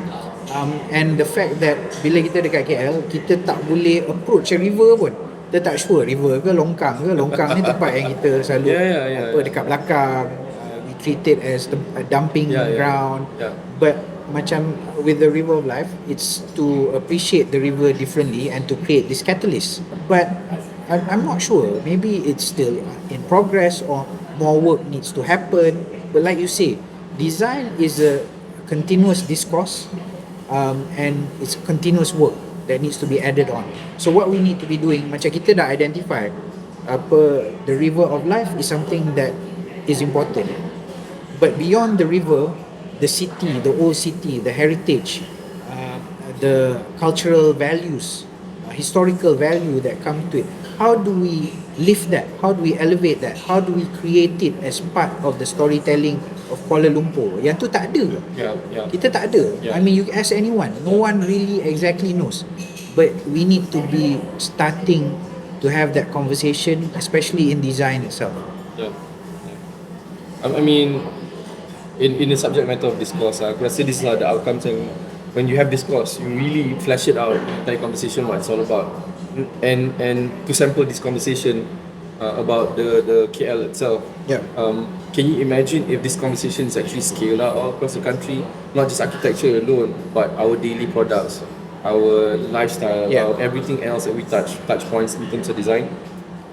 And the fact that bila kita dekat KL, kita tak boleh approach a river pun. Kita tak sure river ke longkang ni tempat yang kita selalu dekat belakang. We treat it as a dumping ground. But macam with the River of Life, it's to appreciate the river differently and to create this catalyst. But I'm not sure, maybe it's still in progress or more work needs to happen. But like you say, design is a continuous discourse, and it's continuous work that needs to be added on. So what we need to be doing, macam kita dah identify the River of Life is something that is important. But beyond the river, the city, the old city, the heritage, the cultural values, historical value that come to it, how do we lift that? How do we elevate that? How do we create it as part of the storytelling of Kuala Lumpur? Yang tu tak ada. Kita tak ada. I mean, you ask anyone, no one really exactly knows. But we need to be starting to have that conversation, especially in design itself. I mean, in the subject matter of discourse, aku rasa these are the outcomes, and when you have discourse, you really flesh it out, entire conversation, what it's all about. And to sample this conversation about the KL itself, can you imagine if this conversation is actually scaled out all across the country, not just architecture alone, but our daily products, our lifestyle, our everything else that we touch points in terms of design?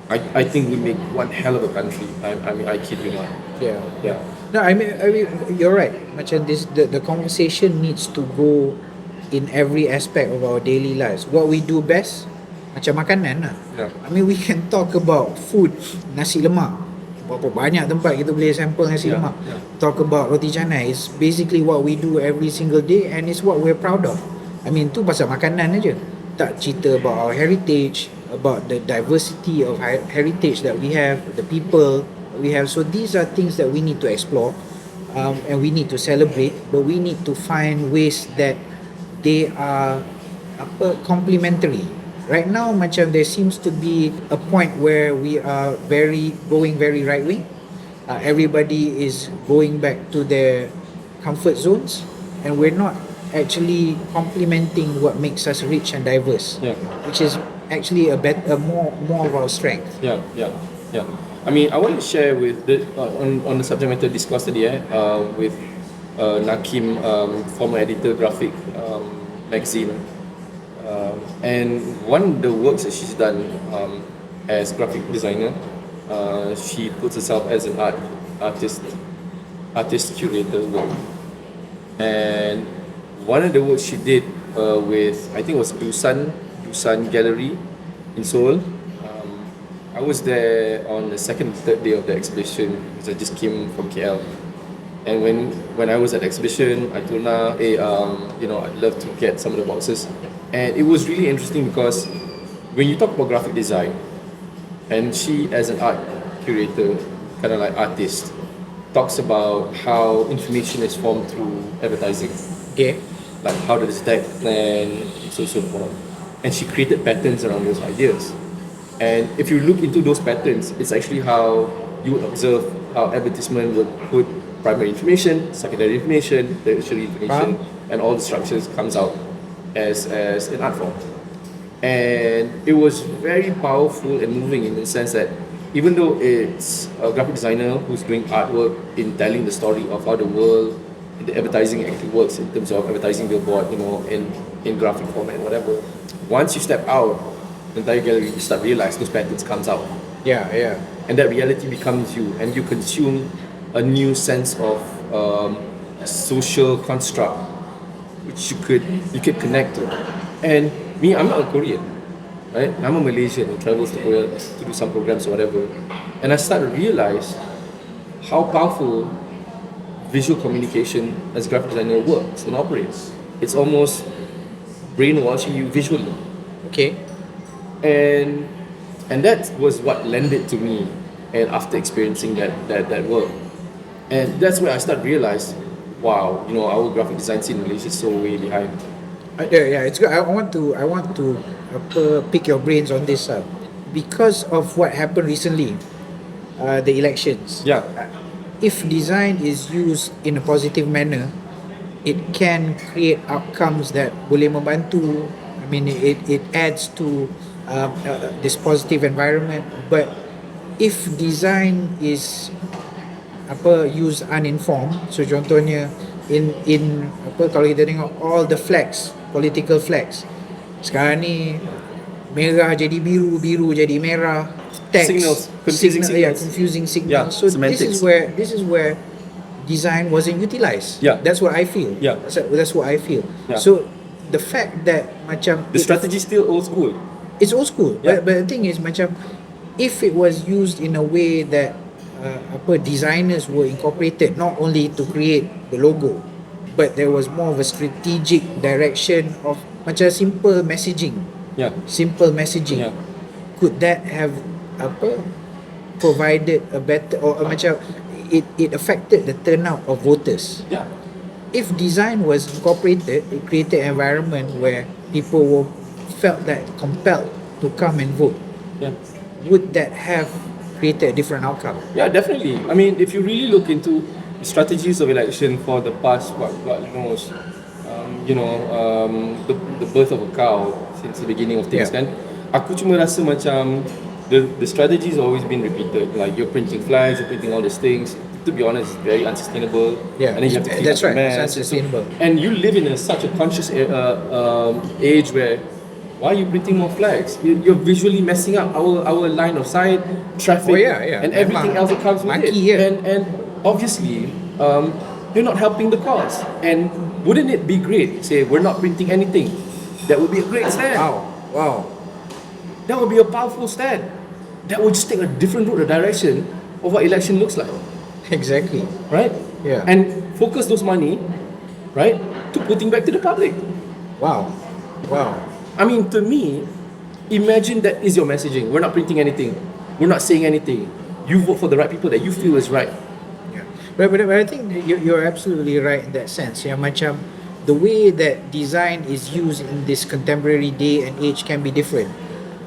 I think we make one hell of a country. I mean, I kid you not. Yeah. No, I mean you're right. Macam this, the conversation needs to go in every aspect of our daily lives. What we do best macam makanan lah. Yeah. I mean, we can talk about food, nasi lemak. Berapa banyak tempat kita boleh sample nasi lemak. Talk about roti canai. It's basically what we do every single day, and it's what we're proud of. I mean, tu pasal makanan aja. Tak cerita about our heritage, about the diversity of heritage that we have, the people we have. So these are things that we need to explore, and we need to celebrate, but we need to find ways that they are complementary. Right now, macam there seems to be a point where we are going very right wing. Everybody is going back to their comfort zones, and we're not actually complementing what makes us rich and diverse, which is actually more of our strength. Yeah. I mean, I want to share with on the subject matter discussed today with Nakim, former editor graphic magazine. And one of the works that she's done as graphic designer, she puts herself as an artist curator work. And one of the works she did with, I think it was Dusan Gallery in Seoul. I was there on the second, third day of the exhibition because I just came from KL. And when I was at the exhibition, I told her, hey, I'd love to get some of the boxes. And it was really interesting because when you talk about graphic design, and she as an art curator, kind of like artist, talks about how information is formed through advertising. Okay. Like how does that plan, so forth. And she created patterns around those ideas. And if you look into those patterns, it's actually how you would observe how advertisement would put primary information, secondary information, tertiary information, and all the structures comes out as an art form. And it was very powerful and moving in the sense that even though it's a graphic designer who's doing artwork in telling the story of how the world, the advertising actually works in terms of advertising billboard, in graphic format, whatever. Once you step out the entire gallery, you start realize those patterns comes out. Yeah. And that reality becomes you, and you consume a new sense of social construct which you could connect to. And me, I'm not a Korean, right? I'm a Malaysian who travels to Korea to do some programs or whatever. And I started to realize how powerful visual communication as a graphic designer works and operates. It's almost brainwashing you visually. Okay. And that was what lended to me, and after experiencing that work. And that's where I started to realize, wow, our graphic design scene in Malaysia is so way behind. Yeah, it's good. I want to pick your brains on this because of what happened recently, the elections. Yeah. If design is used in a positive manner, it can create outcomes that boleh membantu. I mean, it adds to this positive environment. But if design is used uninformed, so contohnya in kalau kita tengok all the flags, political flags sekarang ni, merah jadi biru, biru jadi merah, text confusing signals. Confusing signals. So semantics. this is where design wasn't utilized. That's what I feel. That's what I feel. So the fact that macam the strategy is still old school. It's old school. But the thing is macam if it was used in a way that designers were incorporated not only to create the logo, but there was more of a strategic direction of macam simple messaging. Simple messaging. Could that have provided a better or macam it affected the turnout of voters? If design was incorporated, it created an environment where people felt that compelled to come and vote. Would that have created a different outcome? Yeah, definitely. I mean, if you really look into strategies of election for the past the birth of a cow since the beginning of things, kan, aku cuma rasa macam the strategies always been repeated. Like you're printing flags, you're printing all these things. To be honest, it's very unsustainable. Yeah, and then you have to keep that's right. It's unsustainable. And you live in such a conscious age where why are you printing more flags? You're visually messing up our line of sight, traffic, and everything else that comes with it. And obviously, you're not helping the cause. And wouldn't it be great? Say we're not printing anything. That would be a great stand. Wow. that would be a powerful stand. That would just take a different route, a direction of what election looks like. Exactly. Right? Yeah. And focus those money, right, to putting back to the public. Wow. I mean, to me, imagine that is your messaging. We're not printing anything. We're not saying anything. You vote for the right people that you feel is right. Yeah. But I think you're absolutely right in that sense. Yeah, macam the way that design is used in this contemporary day and age can be different.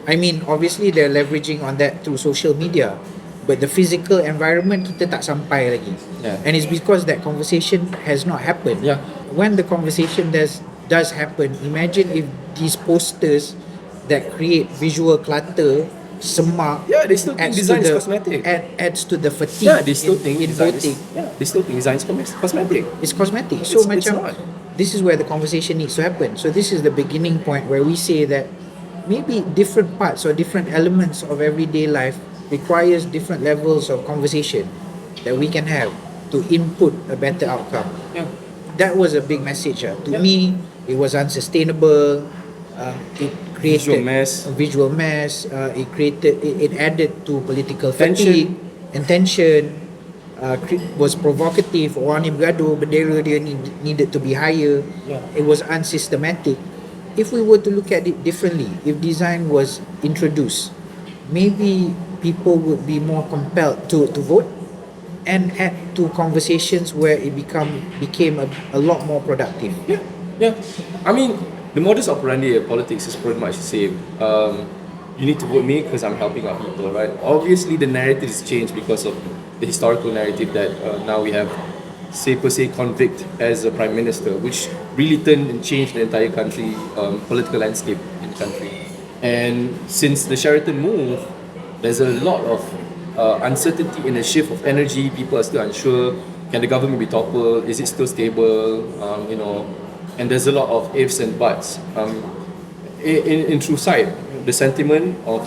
I mean, obviously they're leveraging on that through social media, but the physical environment kita tak sampai lagi. Yeah. And it's because that conversation has not happened. Yeah. When the conversation does happen, imagine if these posters that create visual clutter, semak, Yeah, they still think design is cosmetic. adds to the fatigue. Yeah, they still think in design voting. they still think design is cosmetic. It's cosmetic. So It's macam not. this is where the conversation needs to happen. So this is the beginning point where we say that maybe different parts or different elements of everyday life requires different levels of conversation that we can have to input a better outcome. Yeah. That was a big message. To Yeah. me, it was unsustainable. It created Visual mess. a visual mess. It added to political Tension. fatigue and tension. Was provocative. Orang ni bergaduh, bendera dia needed to be higher. Yeah. It was unsystematic. If we were to look at it differently, if design was introduced, maybe people would be more compelled to vote and add to conversations where it became a lot more productive. Yeah. I mean, the modus operandi of politics is pretty much the same. You need to vote me because I'm helping out people, right? Obviously, the narrative has changed because of the historical narrative that now we have, say per se, convict as a prime minister, which really turned and changed the entire country, political landscape in the country. And since the Sheraton move, there's a lot of uncertainty in a shift of energy. People are still unsure. Can the government be toppled? Is it still stable? And there's a lot of ifs and buts. In true sight, the sentiment of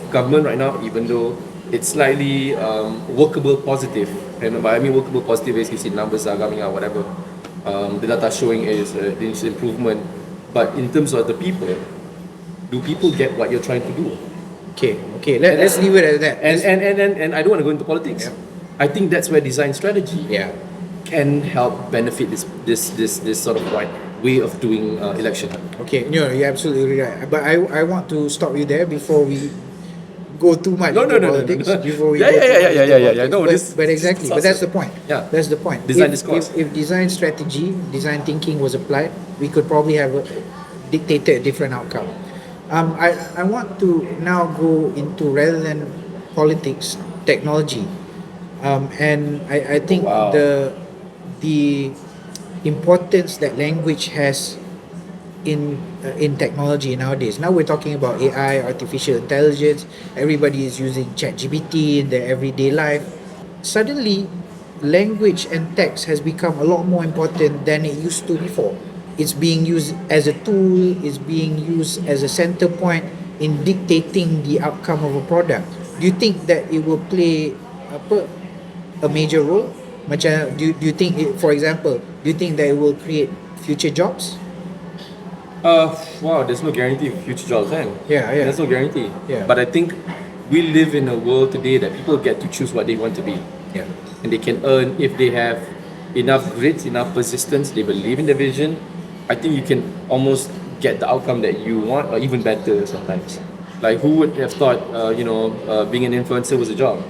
government right now, even though it's slightly workable positive, and by I mean workable positive is you see numbers are coming out, whatever. The data showing is there's improvement, but in terms of the people, do people get what you're trying to do? Okay. Let's leave it at that. And I don't want to go into politics. Yeah. I think that's where design strategy Yeah. can help benefit this sort of right way of doing election. Okay, you're absolutely right. But I want to stop you there before we go too much into politics. Before we Yeah. No, but exactly. But that's the point. Yeah. That's the point. Design discourse. If design strategy, design thinking was applied, we could probably have dictated a different outcome. I want to now go into, rather than politics, technology. And I think Wow. the importance that language has in technology nowadays. Now we're talking about AI, artificial intelligence. Everybody is using ChatGPT in their everyday life. Suddenly, language and text has become a lot more important than it used to before. It's being used as a tool. It's being used as a center point in dictating the outcome of a product. Do you think that it will play a major role? Macam, do you think it, for example, do you think that it will create future jobs? Wow, there's no guarantee of future jobs, then. Yeah. There's no guarantee. Yeah. But I think we live in a world today that people get to choose what they want to be. Yeah. And they can earn if they have enough grit, enough persistence, they believe in the vision. I think you can almost get the outcome that you want, or even better sometimes. Like, who would have thought, being an influencer was a job?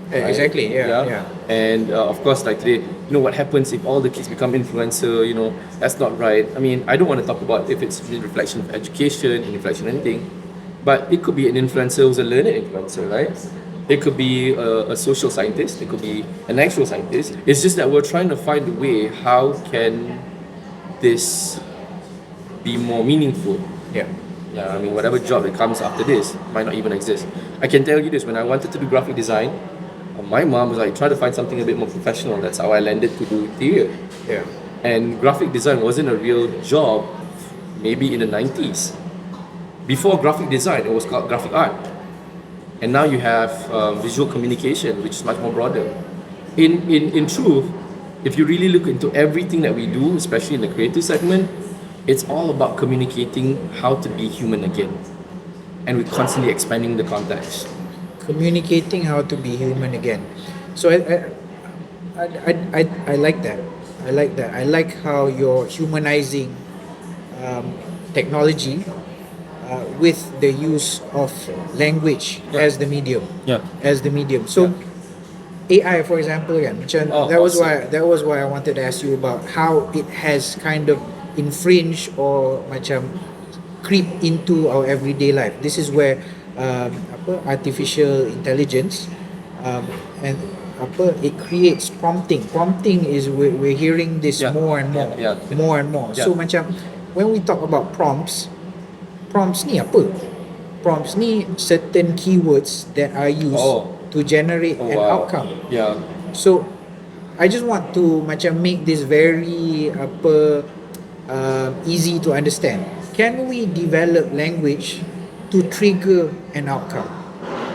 Right? Exactly. Yeah. And of course, like today, what happens if all the kids become influencer? That's not right. I mean, I don't want to talk about if it's a reflection of education, reflection of anything, but it could be an influencer who's a learner influencer, right? It could be a social scientist. It could be an actual scientist. It's just that we're trying to find a way how can this be more meaningful. Yeah. Yeah, I mean, whatever job that comes after this might not even exist. I can tell you this, when I wanted to do graphic design, my mom was like, try to find something a bit more professional. That's how I landed to do interior. Yeah. And graphic design wasn't a real job maybe in the 90s. Before graphic design, it was called graphic art. And now you have visual communication, which is much more broader. In truth, if you really look into everything that we do, especially in the creative segment, it's all about communicating how to be human again. and we're constantly expanding the context. Communicating how to be human again. So I like that. I like that. I like how you're humanizing technology with the use of language as the medium. As the medium. So AI, for example, kan, macam that was why I wanted to ask you about how it has kind of infringed or macam creep into our everyday life. This is where artificial intelligence and it creates prompting. Prompting is we're hearing this more and more, more and more. So macam when we talk about prompts ni apa? Prompts ni certain keywords that are used to generate an outcome. So I just want to macam make this very easy to understand. Can we develop language to trigger an outcome?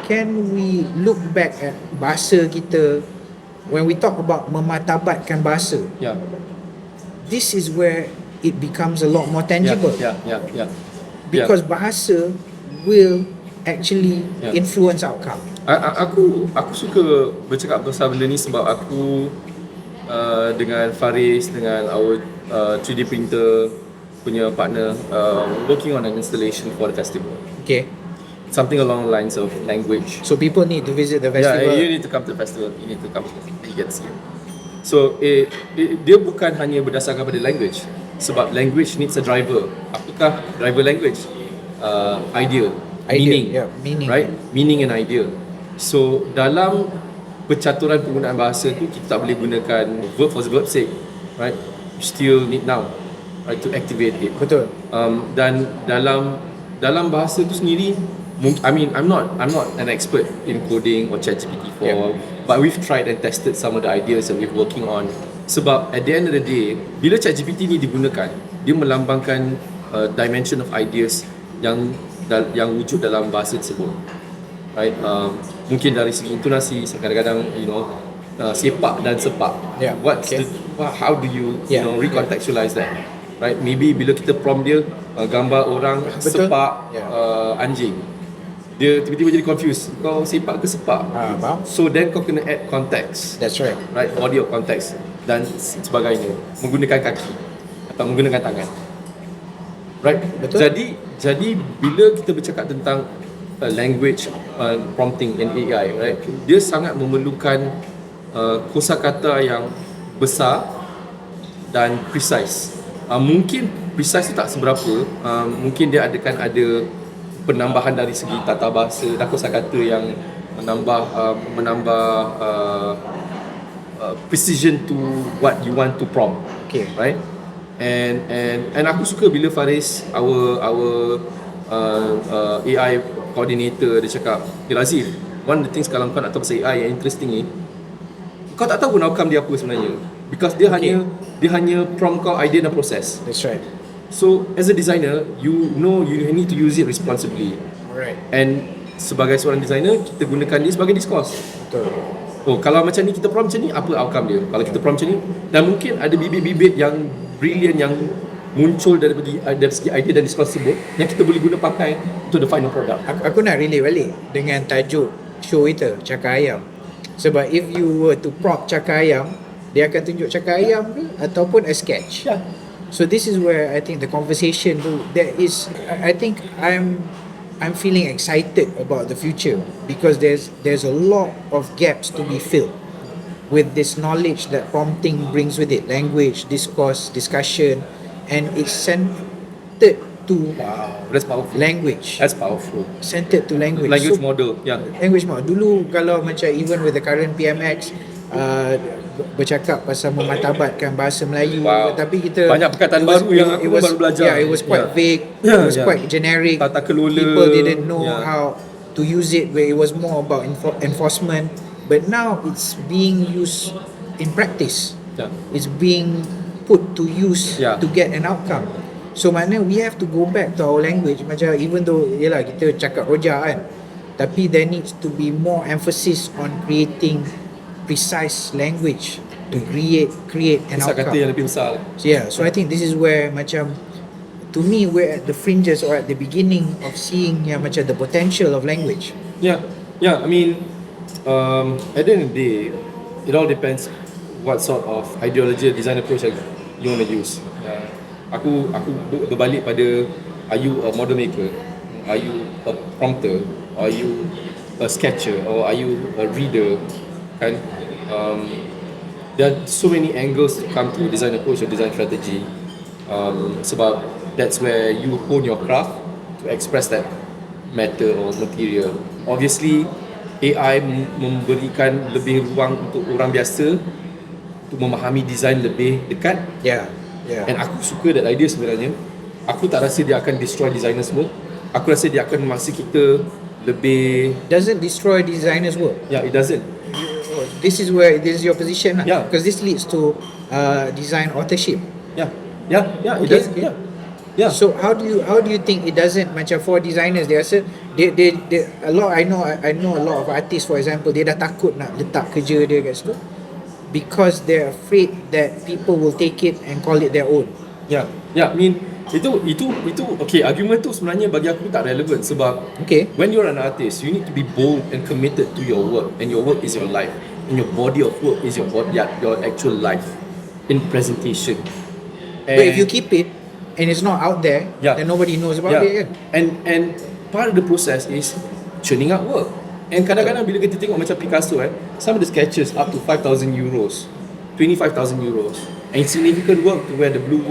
Can we look back at bahasa kita when we talk about mematabatkan bahasa? This is where it becomes a lot more tangible. Because bahasa will actually influence outcome. Aku suka bercakap pasal benda ni sebab aku dengan Faris, dengan our 3D printer punya partner working on an installation for the festival. Okay. Something along the lines of language. So people need to visit the festival. You need to come to the festival. You need to come to the festival. You get to see it. So dia bukan hanya berdasarkan pada language. Sebab language needs a driver. Apakah driver language? Idea. Meaning. Meaning. Right? Meaning and idea. So dalam percaturan penggunaan bahasa tu kita tak boleh gunakan verb for the verb's sake, right? You still need noun, right, to activate it. Betul. Dan dalam bahasa tu sendiri, I mean I'm not an expert in coding or ChatGPT but we've tried and tested some of the ideas that we're working on. Sebab at the end of the day, bila ChatGPT ni digunakan, dia melambangkan dimension of ideas yang wujud dalam bahasa tersebut. Right? Mungkin dari segi intonasi, kadang-kadang sepak dan sepak. How do you recontextualize that? Right? Maybe bila kita prompt dia gambar orang sepak anjing, dia tiba-tiba jadi confused. Kau sepak ke sepak? So then kau kena add context. That's right. Right? Audio context dan sebagainya. Menggunakan kaki atau menggunakan tangan. Right? Betul. Jadi bila kita bercakap tentang language prompting and AI, right, dia sangat memerlukan kosakata yang besar dan precise. Mungkin precise tu tak seberapa, mungkin dia akan ada penambahan dari segi tata bahasa dan kosakata yang menambah precision to what you want to prompt. Okay. Right? And aku suka bila Faris, our AI coordinator, dia cakap, Razif, one of the things kalau kau nak tahu pasal AI yang interesting ni, kau tak tahu pun outcome dia apa sebenarnya, because dia hanya prompt kau idea dan proses. That's right. So as a designer, you know you need to use it responsibly. Alright. And sebagai seorang designer, kita gunakan dia sebagai discourse. Betul. Kalau macam ni kita prompt macam ni, apa outcome dia? Kalau kita prompt macam ni, dan mungkin ada bibit-bibit yang brilliant yang muncul dari segi idea dan discourse tersebut yang kita boleh guna pakai untuk the final product. Aku nak relate balik dengan tajuk show kita, Cakar Ayam. Sebab if you were to prompt Cakar Ayam, dia akan tunjuk Cakar Ayam ke ataupun a sketch. So this is where I think the conversation tu, I think I'm feeling excited about the future because there's a lot of gaps to be filled with this knowledge that prompting brings with it, language, discourse, discussion, and it's centered to That's powerful. language. That's powerful. Centered to language. Language So, model. Language model. Dulu kalau macam even with the current PMX, bercakap pasal mematabatkan bahasa Melayu, tapi kita banyak perkataan baru yang aku baru belajar. It was quite vague. It was quite generic. Tata kelola. People didn't know how to use it, where it was more about enforcement. But now it's being used in practice. It's being put to use to get an outcome. So maknanya we have to go back to our language. Macam even though yelah kita cakap rojak kan, tapi there needs to be more emphasis on creating precise language to create an outcome. Kata yang lebih besar. So I think this is where macam to me we're at the fringes or at the beginning of seeing yang macam the potential of language. Yeah, I mean, at the end of the day, it all depends what sort of ideology or design approach you want to use. Aku berbalik pada, are you a model maker? Are you a prompter? Are you a sketcher? Or are you a reader? Kan? There are so many angles to come to design approach or design strategy. Sebab that's where you hone your craft to express that matter or material. Obviously, AI memberikan lebih ruang untuk orang biasa untuk memahami design lebih dekat. Yeah. And aku suka that idea sebenarnya. Aku tak rasa dia akan destroy designers work. Aku rasa dia akan memaksa kita lebih. Doesn't destroy designers work. Yeah, it doesn't. This is your position. Yeah. Because this leads to design authorship. Yeah, it does. Yeah. So how do you think it doesn't macam for designers? They a lot. I know a lot of artists, for example, dia dah takut nak letak kerja dia kat situ because they're afraid that people will take it and call it their own. Yeah. I mean, itu okay, argument tu sebenarnya bagi aku tak relevan sebab when you're an artist, you need to be bold and committed to your work, and your work is your life, and your body of work is your actual life in presentation. But if you keep it and it's not out there, then nobody knows about it. And part of the process is churning out work. And kadang-kadang bila kita tengok macam Picasso, some of the sketches up to 5,000 euros, 25,000 euros, and significant work to where the blue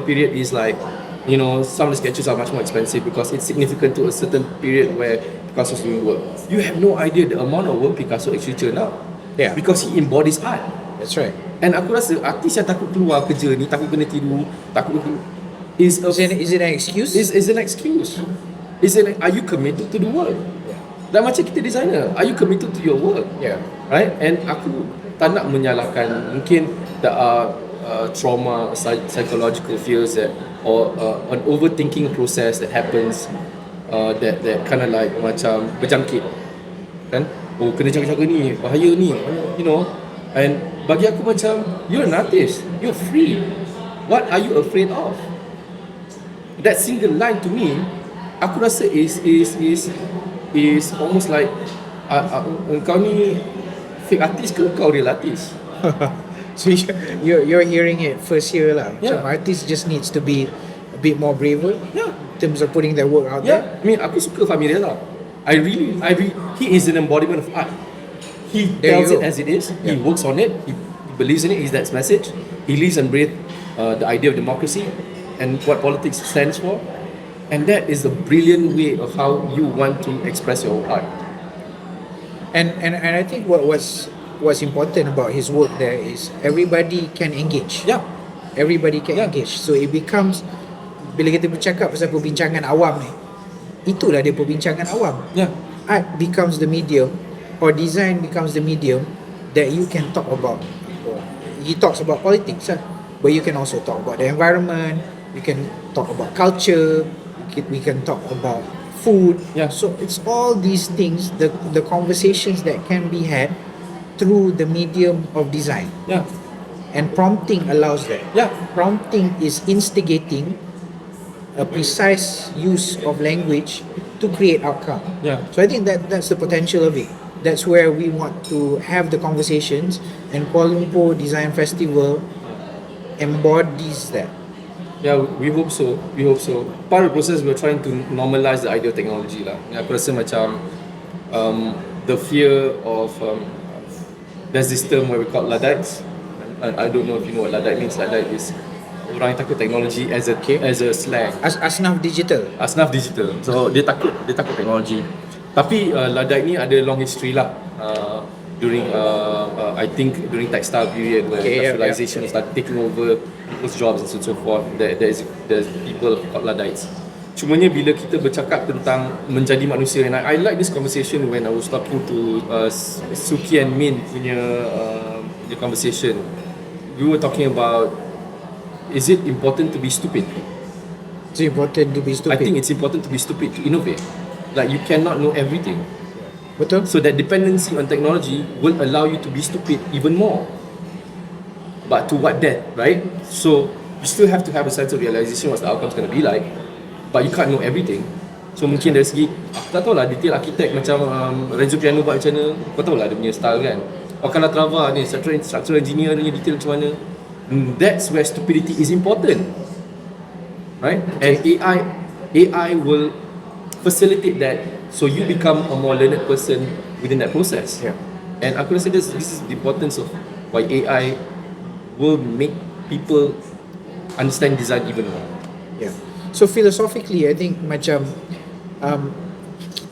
period is like, you know, some of the sketches are much more expensive because it's significant to a certain period where Picasso's doing work. You have no idea the amount of work Picasso actually churned out. Yeah. Because he embodies art. That's right. And aku rasa artis yang takut keluar kerja ni, takut kena tiru, takut is it an excuse? Is an excuse. Are you committed to the work? Dan macam kita designer, are you committed to your work? Yeah. Right? And aku tak nak menyalahkan, mungkin there are trauma, psychological fears that, or an overthinking process that happens, that kind of like macam berjangkit, kan? Oh, kena jaga-jaga ni, bahaya ni, you know. And bagi aku macam, you're an artist, you're free. What are you afraid of? That single line to me, aku rasa is almost like kau ni fake artist ke kau real artist? So you're hearing it first here lah. Yeah. So artist just needs to be a bit more braver. Yeah. In terms of putting their work out there. I mean, aku suka Fahmi Reza. He is an embodiment of art. He tells it as it is. He works on it. He believes in it. He's that message. He lives and breathes the idea of democracy and what politics stands for. And that is a brilliant way of how you want to express your art. And I think what's important about his work there is everybody can engage. Yeah. Everybody can engage. So it becomes, bila kita bercakap pasal perbincangan awam ni, itulah dia perbincangan awam. Yeah. Art becomes the medium, or design becomes the medium that you can talk about. He talks about politics, but you can also talk about the environment. You can talk about culture. We can talk about food. Yeah. So it's all these things, the conversations that can be had through the medium of design. Yeah. And prompting allows that. Yeah. Prompting is instigating a precise use of language to create outcome. Yeah. So I think that's the potential of it. That's where we want to have the conversations, and Kuala Lumpur Design Festival embodies that. Yeah, we hope so. Part of the process, we're trying to normalize the idea of technology lah. Aku rasa macam the fear of there's this term where we call Luddites. I don't know if you know what Luddite means. Luddite is orang yang takut teknologi as a slang. Asnaf digital. So dia takut teknologi. Tapi Luddite ni ada long history lah. During I think during textile period where industrialization started taking over people's jobs and so forth, there's people called Luddites. Cumanya bila kita bercakap tentang menjadi manusia, and I like this conversation when I was talking to Suffian and punya conversation. We were talking about, is it important to be stupid? It's important to be stupid. I think it's important to be stupid, to innovate. Like you cannot know everything. Betul. So that dependency on technology will allow you to be stupid even more. But to what debt, right? So you still have to have a sense of realization what the outcome's going to be like, but you can't know everything. So mungkin dari segi, aku tak tahu lah detail arkitek macam Renzo Piano buat macam mana, kau tahu lah dia punya style kan. Wakala Trava ni, structural engineer ni detail macam mana. That's where stupidity is important, right? And AI will facilitate that, so you become a more learned person within that process. Yeah. And aku rasa this is the importance of why AI will make people understand design even more. Yeah. So philosophically, I think macam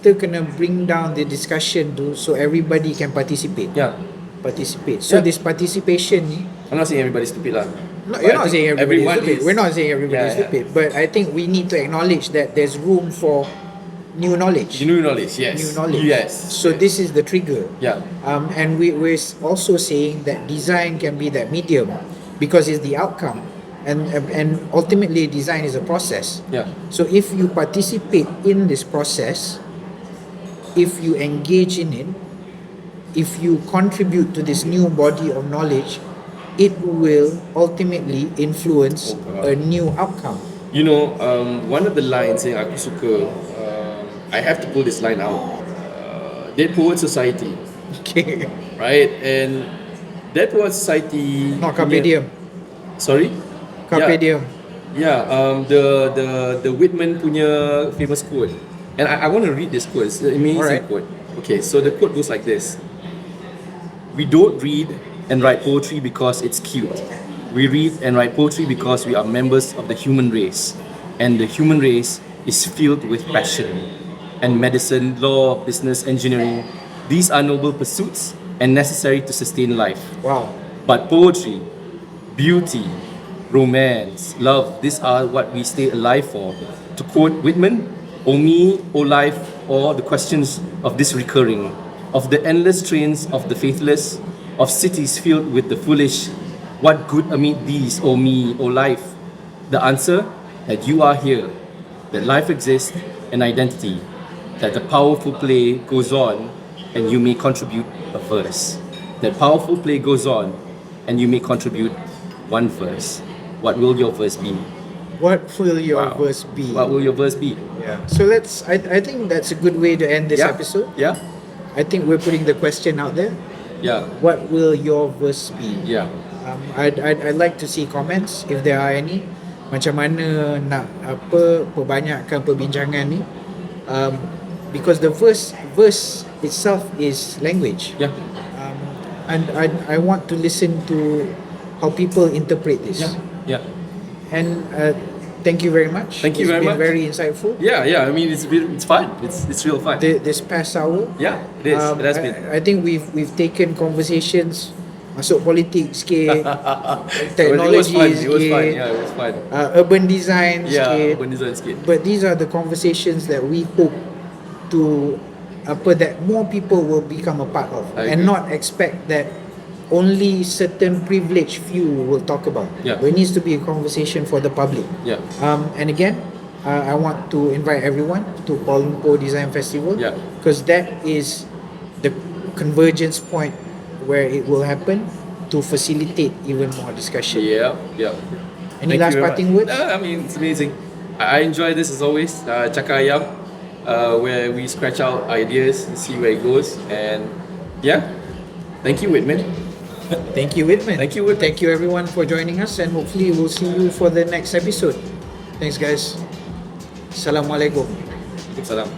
kita kena bring down the discussion to so everybody can participate. Yeah. Participate. So this participation ni, I'm not saying everybody's stupid lah. no, you're not saying everybody is everyone stupid. is. We're not saying everybody is stupid, but I think we need to acknowledge that there's room for new knowledge. New knowledge, yes. New knowledge. Yes. So this is the trigger. Yeah. And we're also saying that design can be that medium because it's the outcome, and ultimately design is a process. Yeah. So if you participate in this process, if you engage in it, if you contribute to this new body of knowledge, it will ultimately influence a new outcome. You know, one of the lines yang aku suka, I have to pull this line out. Dead Poet Society, Okay. right? And Dead Poet Society. Not Carpe Diem. Sorry. Carpe Diem. Yeah. The Whitman punya famous quote, and I want to read this quote. It's an amazing Alright. quote. Okay, so the quote goes like this: "We don't read and write poetry because it's cute. We read and write poetry because we are members of the human race, and the human race is filled with passion. And medicine, law, business, engineering, these are noble pursuits and necessary to sustain life. Wow. But poetry, beauty, romance, love, these are what we stay alive for. To quote Whitman, O me, O life, or the questions of this recurring, of the endless trains of the faithless, of cities filled with the foolish, what good amid these, O me, O life? The answer, that you are here, that life exists, an identity, that the powerful play goes on, and you may contribute a verse. That powerful play goes on, and you may contribute one verse. What will your verse be? What will your Wow. verse be? What will your verse be? Yeah. So I think that's a good way to end this episode. Yeah. I think we're putting the question out there. Yeah. What will your verse be? Yeah. I'd like to see comments if there are any. Macam mana nak perbanyakkan perbincangan ni? Because the verse itself is language. Yeah. And I want to listen to how people interpret this. Yeah. And thank you very much. Thank you very much. It's been very insightful. Yeah. I mean, it's fun. It's real fun. This past hour. Yeah, it is. It has been. I think we've taken conversations masuk politik sikit, technology It was fun. sikit, Yeah, it was fun. urban design Yeah, sikit. urban design sikit. But these are the conversations that we hope to that more people will become a part of, I and agree. not expect that only certain privileged few will talk about. Yeah. There needs to be a conversation for the public. Yeah. And again, I want to invite everyone to Kuala Lumpur Design Festival, Yeah. because that is the convergence point where it will happen to facilitate even more discussion. Yeah. Any Thank last you very parting much. words? I mean, it's amazing. I enjoy this as always. Cakar Ayam, where we scratch out ideas and see where it goes. And yeah, thank you, Whitman. Thank you, Whitman. Thank you, Whitman. Thank you, everyone, for joining us, and hopefully we'll see you for the next episode. Thanks, guys. Assalamualaikum. Salam.